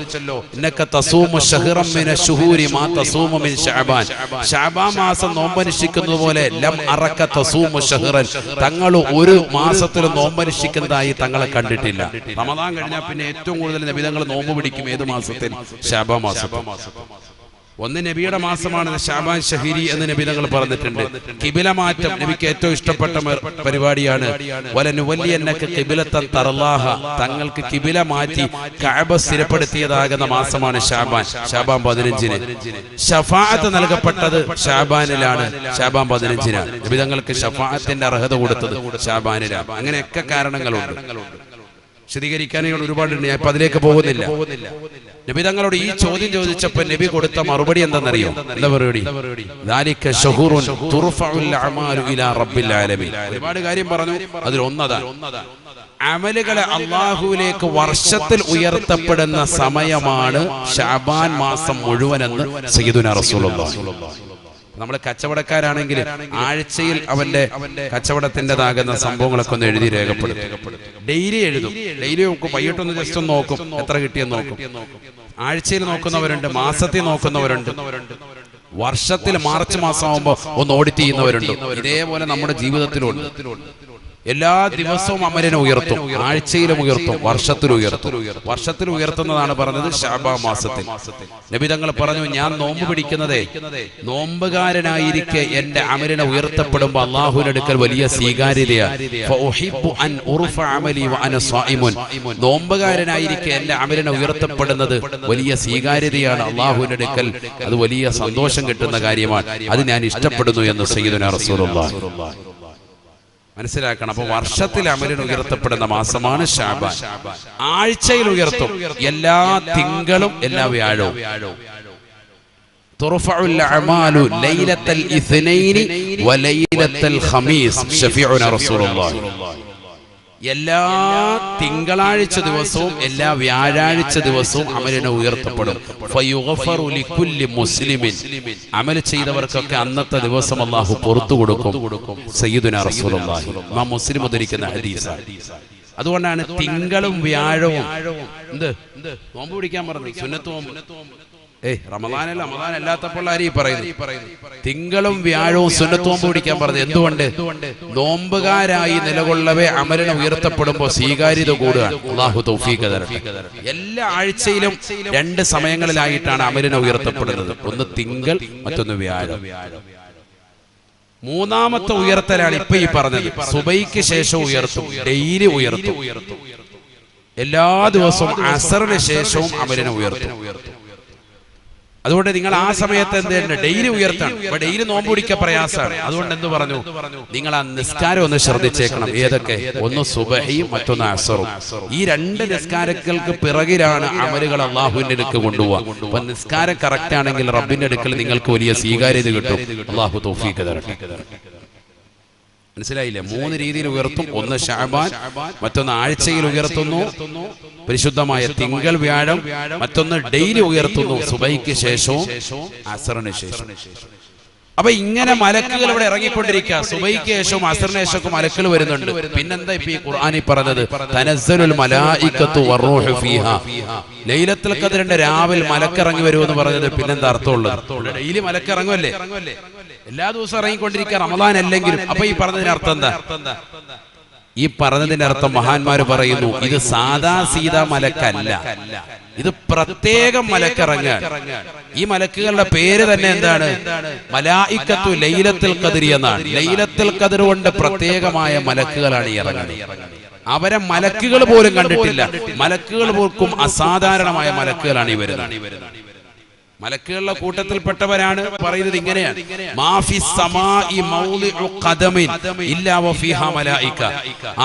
Speaker 2: ഇന്നക തസൂമു ശഹ്റൻ മിന ശുഹൂരി മാ തസൂമു മിൻ ശഅബാൻ. ശഅബാൻ മാസം നോമ്പനുഷ്ഠിക്കുന്നത് പോലെ ലം അറക തസൂമു ശഹ്റൻ, തങ്ങൾ ഒരു മാസത്തിൽ നോമ്പനുഷ്ഠിക്കുന്നതായി തങ്ങളെ കണ്ടിട്ടില്ല. റമദാൻ കഴിഞ്ഞാൽ പിന്നെ ഏറ്റവും കൂടുതൽ നബി തങ്ങൾ നോമ്പ് പിടിക്കും. ഏത് മാസത്തിൽ? ശഅബാൻ മാസത്തിൽ. ഒന്ന് നബിയുടെ മാസമാണ് ശഅബാൻ ഷഹീരി എന്ന് നബി തങ്ങൾ പറഞ്ഞിട്ടുണ്ട്. ഖിബില മാറ്റം നബിക്ക് ഏറ്റവും ഇഷ്ടപ്പെട്ട പരിപാടിയാണ്. വലനുവല്ലിയന്നക ഖിബിലത്തൻ തർലാഹ, തങ്ങൾക്ക് ഖിബില മാറ്റി കഅബ സ്ഥിരപ്പെടുത്തിയതാകുന്ന മാസമാണ് ശഅബാൻ. ശഅബാൻ 15-ന്. ശഫാഅത്ത് നൽകപ്പെട്ടത് ശഅബാനിലാണ്. ശഅബാൻ 15-നാണ്. നബി തങ്ങൾക്ക് ശഫാഅത്തിന്റെ അർഹത കൊടുത്തത് ശഅബാനിലാണ്. അങ്ങനെയൊക്കെ കാരണങ്ങളുണ്ട്. വിശദീകരിക്കാനുള്ള ഒരുപാടുണ്ട്. ഞാൻ ഇപ്പൊ അതിലേക്ക് പോകുന്നില്ല. നബി തങ്ങളോട് ഈ ചോദ്യം ചോദിച്ചപ്പോ നബി കൊടുത്ത മറുപടി എന്താണെന്നറിയോ? എന്താ മറുപടി? ദാലിക ശഹൂറുൻ തുർഫഉൽ അഅമാലു ഇലാ റബ്ബിൽ ആലമീൻ. ഒരുപാട് കാര്യം പറഞ്ഞു. അതിൽ ഒന്നതാണ് അമലുകളെ അല്ലാഹുവിലേക്ക് വർഷത്തിൽ ഉയർത്തപ്പെടുന്ന സമയമാണ് ശഅബാൻ മാസം മുഴുവനെന്ന് സയ്യിദുനാ റസൂലുള്ളാഹി. നമ്മൾ കച്ചവടക്കാരാണെങ്കിൽ ആഴ്ചയിൽ അവന്റെ കച്ചവടത്തിൻ്റെതാകുന്ന സംഭവങ്ങളൊക്കെ ഒന്ന് എഴുതി രേഖപ്പെടുത്തും. ഡെയിലി എഴുതും. ഡെയിലി നോക്കും. വൈകിട്ടൊന്ന് ജസ്റ്റ് ഒന്ന് നോക്കും, എത്ര കിട്ടിയെന്ന് നോക്കും. ആഴ്ചയിൽ നോക്കുന്നവരുണ്ട്, മാസത്തിൽ നോക്കുന്നവരുണ്ട്, വർഷത്തിൽ മാർച്ച് മാസം ആകുമ്പോൾ ഒന്ന് ഓഡിറ്റ് ചെയ്യുന്നവരുണ്ട്. ഇതേപോലെ നമ്മുടെ ജീവിതത്തിലുണ്ട്. എല്ലാ ദിവസവും അമലിനെ ഉയർത്തും, ആഴ്ചയിലും ഉയർത്തും, വർഷത്തിലും ഉയർത്തും. വർഷത്തിൽ ഉയർത്തുന്നതാണ് പറഞ്ഞത് ശഅബാൻ മാസത്തിൽ. നബി തങ്ങൾ പറഞ്ഞു, ഞാൻ നോമ്പ് പിടിക്കുന്നതേ നോമ്പുകാരനായിരിക്കെ എന്റെ അമലിനെ ഉയർത്തപ്പെടുമ്പോൾ അല്ലാഹുവിന്റെ അടുക്കൽ വലിയ സ്വീകാര്യതയാണ്. നോമ്പുകാരനായിരിക്കെ എന്റെ അമലിനെ ഉയർത്തപ്പെടുന്നത് വലിയ സ്വീകാര്യതയാണ് അല്ലാഹുവിന്റെ അടുക്കൽ. അത് വലിയ സന്തോഷം കിട്ടുന്ന കാര്യമാണ്. അത് ഞാൻ ഇഷ്ടപ്പെടുന്നു എന്ന് സയ്യിദുനാ റസൂലുള്ളാഹി. മനസ്സിലാക്കണം. അപ്പൊ വർഷത്തിൽ അമലിന് ഉയർത്തപ്പെടുന്ന മാസമാണ് ശഅബാൻ. ആഴ്ചയിൽ ഉയർത്തും, എല്ലാ തിങ്കളും എല്ലാ വ്യാഴവും. തുർഫഉൽ അഅമാലു ലൈലത്തൽ ഇത്നൈനി വലൈലത്തൽ ഖമീസ് ശഫീഉനാ റസൂലുള്ളാഹി. എല്ലാ തിങ്കളാഴ്ച ദിവസവും എല്ലാ വ്യാഴാഴ്ച ദിവസവും അമലിനെ ഉയർത്തപ്പെടും. ഫയുഗ്ഫറു ലികുല്ലി മുസ്ലിമിൻ, അമൽ ചെയ്തവർക്കൊക്കെ അന്നത്തെ ദിവസം അല്ലാഹു പുറത്തു കൊടുക്കും. സയ്യിദുനാ റസൂലുള്ളാഹി. ഇമാം മുസ്ലിം ഉദ്ധരിക്കുന്ന ഹദീസാണ്. അതുകൊണ്ടാണ് തിങ്കളും വ്യാഴവും നോമ്പ് പിടിക്കാൻ പറഞ്ഞത്. സുന്നത്ത് നോമ്പ് റമദാനല്ല, റമദാൻ അല്ലാത്തപ്പോൾ ആര് ഈ പറയുന്നു? തിങ്കളും വ്യാഴവും സുന്നത്ത് നോമ്പ് പിടിക്കാൻ പറഞ്ഞു. എന്തുകൊണ്ട്? നോമ്പുകാരായി നിലകൊള്ളവേ അമലിനെ ഉയർത്തപ്പെടുമ്പോൾ സ്വീകാര്യത കൂടുകയാണ്. അല്ലാഹു തൗഫീഖ് തരട്ടെ. എല്ലാ ആഴ്ചയിലും 2 സമയങ്ങളിലായിട്ടാണ് അമലിനെ ഉയർത്തപ്പെടുന്നത്. ഒന്ന് തിങ്കൾ, മറ്റൊന്ന് വ്യാഴം. മൂന്നാമത്തെ ഉയർത്തലാണ് ഇപ്പൊ ഈ പറഞ്ഞത്. സുബൈക്ക് ശേഷം ഉയർത്തും, ഡെയിലി ഉയർത്തും. എല്ലാ ദിവസവും അസറിന് ശേഷവും അമലിനെ ഉയർത്തും. അതുകൊണ്ട് നിങ്ങൾ ആ സമയത്ത് എന്തുണ്ട്? ഡെയിലി ഉയർത്തണം. ഇപ്പൊ ഡെയിലി നോമ്പ് പിടിക്കാൻ പ്രയാസമാണ്. അതുകൊണ്ട് എന്ത് പറഞ്ഞു? നിങ്ങൾ ആ നിസ്കാരം ഒന്ന് ശ്രദ്ധിച്ചേക്കണം. ഏതൊക്കെ? ഒന്ന് സുബഹിയും മറ്റൊന്ന് അസറും. ഈ 2 നിസ്കാരങ്ങൾക്ക് പിറകിലാണ് അമലുകൾ അള്ളാഹുവിന്റെ അടുക്ക് കൊണ്ടുപോവുക. അപ്പൊ നിസ്കാരം കറക്റ്റ് ആണെങ്കിൽ റബ്ബിന്റെ അടുക്കൽ നിങ്ങൾക്ക് വലിയ സ്വീകാര്യത കിട്ടും. അള്ളാഹു തൗഫീഖ് തരട്ടെ. മനസ്സിലായില്ലേ? 3 രീതിയിൽ ഉയർത്തും. ഒന്ന് ശഅബാൻ, മറ്റൊന്ന് ആഴ്ചയിൽ ഉയർത്തുന്നു പരിശുദ്ധമായ തിങ്കൾ വ്യാഴം, മറ്റൊന്ന് ഡെയിലി ഉയർത്തുന്നു സുബൈക്ക് ശേഷവും അസറിന് ശേഷം. അപ്പൊ ഇങ്ങനെ മലക്കുകൾ ഇവിടെ ഇറങ്ങിക്കൊണ്ടിരിക്കുക. സുബൈക്ക് ശേഷവും അസറിന് ശേഷവും മലക്കുകൾ വരുന്നുണ്ട്. പിന്നെന്താ ഇപ്പൊ ഈ ഖുർആനിൽ പറഞ്ഞത്? തനസ്സലുൽ മലായികത്തു വറൂഹു ഫീഹാ. ലൈലത്തുൽ ഖദ്റിന്റെ രാവിൽ മലക്കിറങ്ങി വരുമെന്ന് പറഞ്ഞത് പിന്നെന്താ അർത്ഥമുള്ളത്? ഡെയിലി മലക്കിറങ്ങുമല്ലേ? എല്ലാ ദിവസവും ഇറങ്ങിക്കൊണ്ടിരിക്കുക, റമദാൻ അല്ലെങ്കിലും. അപ്പൊ ഈ പറഞ്ഞതിന് അർത്ഥം എന്താ? ഈ പറഞ്ഞതിന്റെ അർത്ഥം മഹാന്മാര് പറയുന്നു, ഇത് സാദാ സീതാ മലക്കല്ല, ഇത് പ്രത്യേകം മലക്കിറങ്ങാൻ. ഈ മലക്കുകളുടെ പേര് തന്നെ എന്താണ്? മലായിക്കത്തു ലൈലത്തുൽ ഖദ്രി എന്നാണ്. ലൈലത്തുൽ ഖദ്ർ കൊണ്ട് പ്രത്യേകമായ മലക്കുകളാണ് ഈ ഇറങ്ങുന്നത്. അവരെ മലക്കുകൾ പോലും കണ്ടിട്ടില്ല. മലക്കുകൾ പോലും അസാധാരണമായ മലക്കുകളാണ് ഈ വരുന്നത്. മലക്കുകളുടെ കൂട്ടത്തിൽപ്പെട്ടവരാണ് പറയുന്നത് ഇങ്ങനെയാണ്: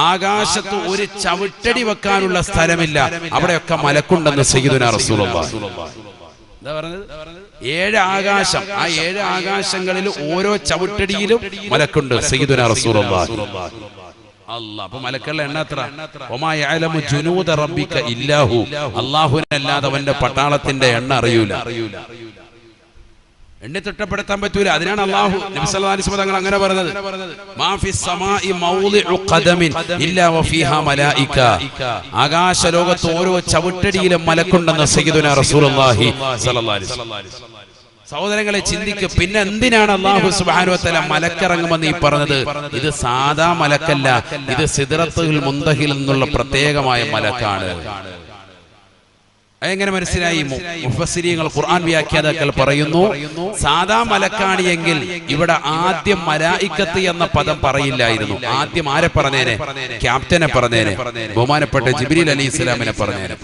Speaker 2: ആകാശത്ത് ഒരു ചവിട്ടടി വെക്കാനുള്ള സ്ഥലമില്ല, അവിടെയൊക്കെ മലക്കുണ്ടെന്ന് സയ്യിദുനാ റസൂലുള്ളാഹി. എന്താ പറഞ്ഞത്? 7 ആകാശം. ആ 7 ആകാശങ്ങളിൽ ഓരോ ചവിട്ടടിയിലും മലക്കുണ്ട് സയ്യിദുനാ റസൂലുള്ളാഹി. അല്ലാഹ്. അപ്പൊ മലക്കുകളുടെ എണ്ണം എത്ര? വമാ യഅലമു ജുനൂദ റബ്ബിക ഇല്ലാഹു. അല്ലാഹുവിനല്ലാതെ അവന്റെ പട്ടാളത്തിന്റെ എണ്ണം അറിയൂല, എണ്ണി തിട്ടപ്പെടുത്താൻ പറ്റൂല. അതിനാണ് അല്ലാഹു നബി സല്ലല്ലാഹു അലൈഹി വസല്ലം തങ്ങൾ അങ്ങനെ പറഞ്ഞത്: മാ ഫിസ് സമാഇ മൗളിഉ ഖദമിൻ ഇല്ലാ വഫീഹാ മലായിക. ആകാശ ലോകത്ത് ഓരോ ചവിട്ടടിയിലും മലക്കുണ്ടെന്ന് സയ്യിദുനാ റസൂലുള്ളാഹി സ്വല്ലല്ലാഹു അലൈഹി വസല്ലം. സഹോദരങ്ങളെ, ചിന്തിക്കുക. പിന്നെ എന്തിനാണ് അല്ലാഹു സുബ്ഹാനഹു വ തആല മലക്കിറങ്ങുമെന്ന് ഈ പറഞ്ഞത്? ഇത് സാധാ മലക്കല്ല, ഇത് സിദ്റത്തുൽ മുന്തഹിൽ നിന്നുള്ള പ്രത്യേകമായ മലക്കാണ്. എങ്ങനെ മനസ്സിലായി? മുഫസ്സിരീങ്ങൾ, ഖുർആൻ വ്യാഖ്യാതാക്കൾ പറയുന്നു, സാധാ മലക്കാണ് എങ്കിൽ ഇവിടെ ആദ്യം മലായിക്കത്ത് എന്ന പദം പറയില്ലായിരുന്നു. ആദ്യം ആരെ പറഞ്ഞേനെ? ക്യാപ്റ്റനെ പറഞ്ഞേനെ, ബഹുമാനപ്പെട്ട ജിബ്രീൽ അലൈഹിസ്സലാമിനെ പറഞ്ഞേനെ.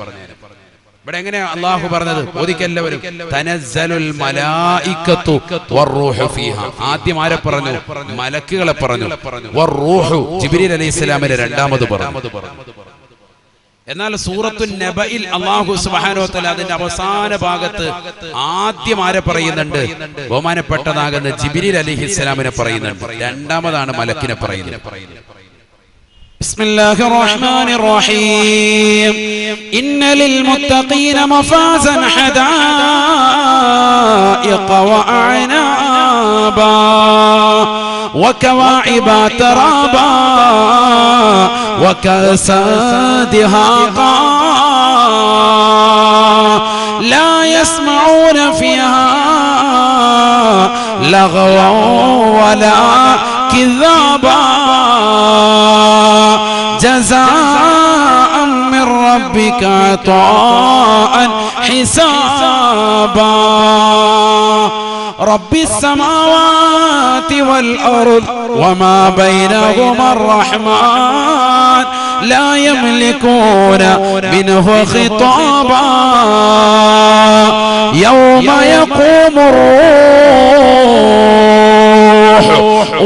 Speaker 2: ഇവിടെ എങ്ങനെ അല്ലാഹു പറഞ്ഞത്? ഓദിക്കെല്ലാവരും തനസ്സലുൽ മലായികത്തു വറൂഹു ഫീഹാ. ആദ്യം ആരെ പറഞ്ഞു? മലക്കുകളെ പറഞ്ഞു. വറൂഹു ജിബ്രീൽ അലൈഹിസ്സലാമിനെ രണ്ടാമത് പറഞ്ഞു. എന്നാൽ സൂറത്തുൻ നബയിൽ അല്ലാഹു സുബ്ഹാനഹു വ തആല അതിന്റെ അവസാന ഭാഗത്ത് ആദ്യം ആരെ പറയുന്നുണ്ട്? ബഹുമാനപ്പെട്ടതാകുന്ന ജിബ്രീൽ അലൈഹിസ്സലാമിനെ പറയുന്നുണ്ട്. രണ്ടാമതാണ് മലക്കിനെ പറയുന്നത്.
Speaker 3: بسم الله الرحمن الرحيم إن للمتقين مفازا حدائق وأعنابا وكواعب ترابا وكأسا دهاقا لا يسمعون فيها لغوا ولا كذابا جزاء من ربك عطاء حسابا رب السماوات والأرض وما بينهما الرحمن لا يملكون منه خطابا يوم يقوم الروح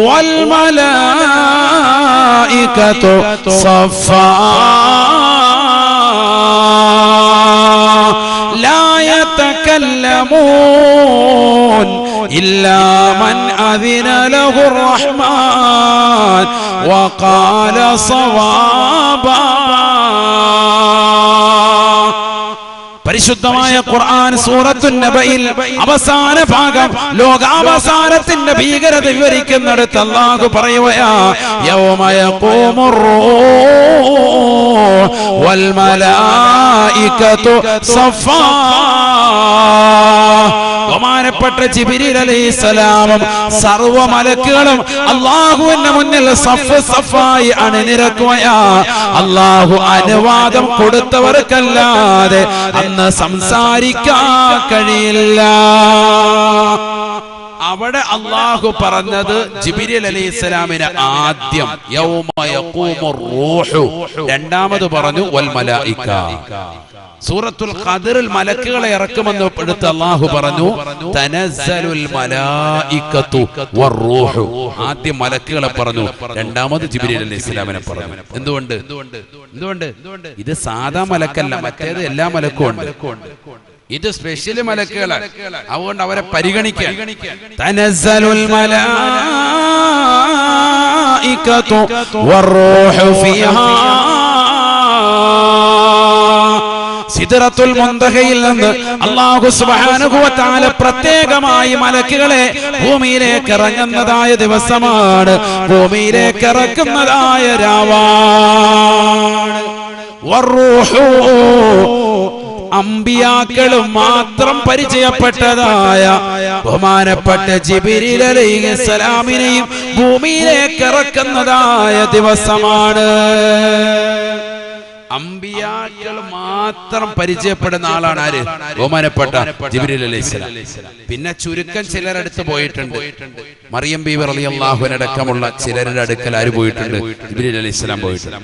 Speaker 3: والملائكة صفا لا يتكلمون إلا من أذن له الرحمن وقال صوابا. പരിശുദ്ധമായ ഖുർആൻ സൂറത്തുൻ നബയിൽ അവസാന ഭാഗം ലോകാവസാനത്തിന്റെ ഭീകരത വിവരിക്കുന്നിടത്ത് അല്ലാഹു പറയുകയാ: യൗമ യഖൂമുർ റൂഹ് വൽ മലായികതു സഫാ. ബഹുമാനപ്പെട്ട ജിബ്രീൽ അലൈഹിസ്സലാമും സർവ്വ മലക്കുകളും അല്ലാഹുവിന്റെ മുന്നിൽ സഫ് സഫായി അണിനിരക്കുകയാ. അല്ലാഹു അനുവാദം കൊടുത്തവർക്കല്ലാതെ അന്ന് സംസാരിക്കാൻ കഴിയില്ല. അവിടെ അല്ലാഹു പറഞ്ഞത് ജിബ്രീൽ അലൈഹിസ്സലാമിനെ ആദ്യം യൗമ യഖൂമുർ റൂഹു, രണ്ടാമത് പറഞ്ഞു വൽ മലായിക. സൂറത്തുൽ ഖദറിൽ മലക്കുകളെ ഇറക്കുമെന്ന് എടുത്ത് അല്ലാഹു പറഞ്ഞു തനസ്സലുൽ മലായികതു വറൂഹു. ആദ്യം മലക്കുകളെ പറഞ്ഞു, രണ്ടാമത് ജിബ്രീൽ അലൈഹിസ്സലാമിനെ പറഞ്ഞു. എന്തുകൊണ്ട്? ഇത് സാധാ മലക്കല്ല, മറ്റേത് എല്ലാ മലക്കും ഉണ്ട്. ഇത് സ്പെഷ്യൽ മലക്കുകളാണ്, അതുകൊണ്ട് അവരെ പരിഗണിക്കുക. തനസ്സലുൽ മലായികതു വറൂഹു ഫീഹാ. സിദ്റത്തുൽ മുന്തഹയിൽ നിന്ന് അല്ലാഹു സുബ്ഹാനഹു വ തആല പ്രത്യേകമായി മലക്കുകളെ ഭൂമിയിലേക്ക് ഇറങ്ങുന്നതായ ദിവസമാണ്, ഭൂമിയിലേക്ക് ഇറക്കുന്നതായ രാവാണ്. വറൂഹു, അമ്പിയാക്കളും മാത്രം പരിചയപ്പെട്ടതായ ബഹുമാനപ്പെട്ട ജിബ്രീൽ അലൈഹിസ്സലാമിനെയും ഭൂമിയിലേക്ക് ഇറക്കുന്നതായ ദിവസമാണ്. അമ്പിയാക്കൾ മാത്രം പരിചയപ്പെടുന്ന ആളാണ് ആര്? ബഹുമാനപ്പെട്ട ജിബ്രീൽ അലൈഹിസ്സലാം. പിന്നെ ചുരുക്കം ചിലരടുത്ത് പോയിട്ടുണ്ട്. മറിയം ബീവി റളിയല്ലാഹു അൻഹ അടക്കമുള്ള ചിലരുടെ അടുക്കൽ ആര് പോയിട്ടുണ്ട്? ജിബ്രീൽ അലൈഹിസ്സലാം പോയിട്ടുണ്ട്.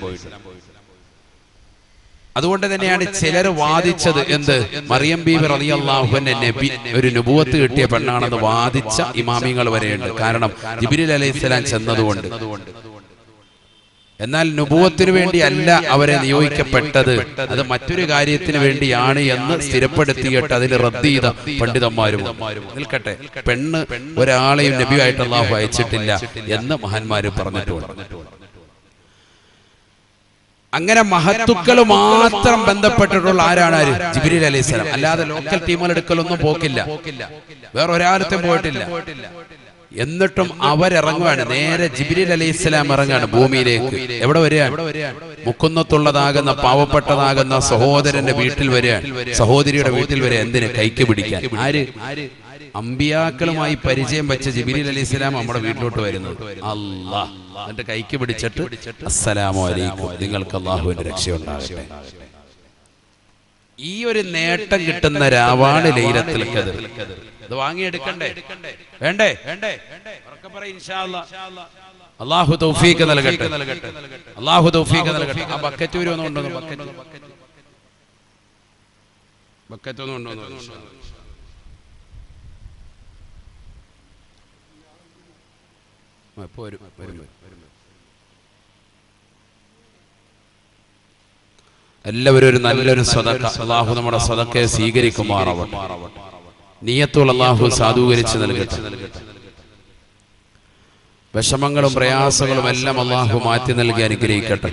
Speaker 3: അതുകൊണ്ട് തന്നെയാണ് ചിലർ വാദിച്ചത് എന്ത്? മറിയം ബീവി റളിയല്ലാഹു അൻഹ നബി, ഒരു നുബുവത്ത് കിട്ടിയ പെണ്ണാണെന്ന് വാദിച്ച ഇമാമിങ്ങൾ വരെയുണ്ട്. കാരണം ജിബ്രീൽ അലൈഹിസ്സലാം ചെന്നതുകൊണ്ട്. എന്നാൽ നുബുവത്തിന് വേണ്ടി അല്ല അവരെ നിയോഗിക്കപ്പെട്ടത്, അത് മറ്റൊരു കാര്യത്തിന് വേണ്ടിയാണ് എന്ന് സ്ഥിരപ്പെടുത്തിയിട്ട് അതിൽ റദ്ദ് ചെയ്ത പണ്ഡിതന്മാരും നിൽക്കട്ടെ. പെണ്ണ് ഒരാളെയും നബിയായിട്ട് അല്ലാഹു അയച്ചിട്ടില്ല എന്ന് മഹാന്മാര് പറഞ്ഞിട്ടുണ്ട്. അങ്ങനെ മഹത്തുക്കൾ മാത്രം ബന്ധപ്പെട്ടിട്ടുള്ള ആരാണ്? ജിബ്രീൽ അലൈഹിസ്സലാം. അല്ലാതെ ലോക്കൽ ടീമുകൾ എടുക്കലൊന്നും പോക്കില്ല, വേറെ ഒരാളത്തും പോയിട്ടില്ല. എന്നിട്ടും അവരിറങ്ങുകയാണ്, നേരെ ജിബ്രീൽ അലൈഹിസ്സലാം ഇറങ്ങാണ് ഭൂമിയിലേക്ക്. എവിടെ വരികയാണ്? മുക്കുന്നത്തുള്ളതാകുന്ന പാവപ്പെട്ടതാകുന്ന സഹോദരന്റെ വീട്ടിൽ വരികയാണ്, സഹോദരിയുടെ വീട്ടിൽ വരിക. എന്തിന്? കൈക്ക് പിടിക്കാൻ. ആര്? അമ്പിയാക്കളുമായി പരിചയം വെച്ച ജിബ്രീൽ അലൈഹിസ്സലാം നമ്മുടെ വീട്ടിലോട്ട് വരുന്നത്. അല്ലാഹ്. എന്നിട്ട് കൈക്ക് പിടിച്ചിട്ട് അസ്സലാമു അലൈക്കും, നിങ്ങൾക്ക് അല്ലാഹുവിന്റെ രക്ഷയുണ്ടാകട്ടെ. ഈ ഒരു നേട്ടം കിട്ടുന്ന രാവാണ് ലൈലത്തുൽ ഖദർ. ഇത് വാങ്ങിയെടുക്കണ്ടേ? വേണ്ടേ? ഇൻഷാ അല്ലാഹ്. അല്ലാഹു തൗഫീഖ് നൽകട്ടെ, അല്ലാഹു തൗഫീഖ് നൽകട്ടെ. ആ ബക്കറ്റ് വരുമോ? ഉണ്ടോന്ന് ബക്കറ്റ് ഒന്നും ഉണ്ടോന്ന്? എല്ലാവരും ഒരു നല്ലൊരു സദഖ, അല്ലാഹു നമ്മുടെ സദഖയെ സ്വീകരിക്കുമാറാവട്ടെ. നിയ്യത്തുൽ അല്ലാഹു സാധൂകരിച്ച് നൽകട്ടെ. വിഷമങ്ങളും പ്രയാസങ്ങളും എല്ലാം അല്ലാഹു മാറ്റി നൽകി അനുഗ്രഹിക്കട്ടെ.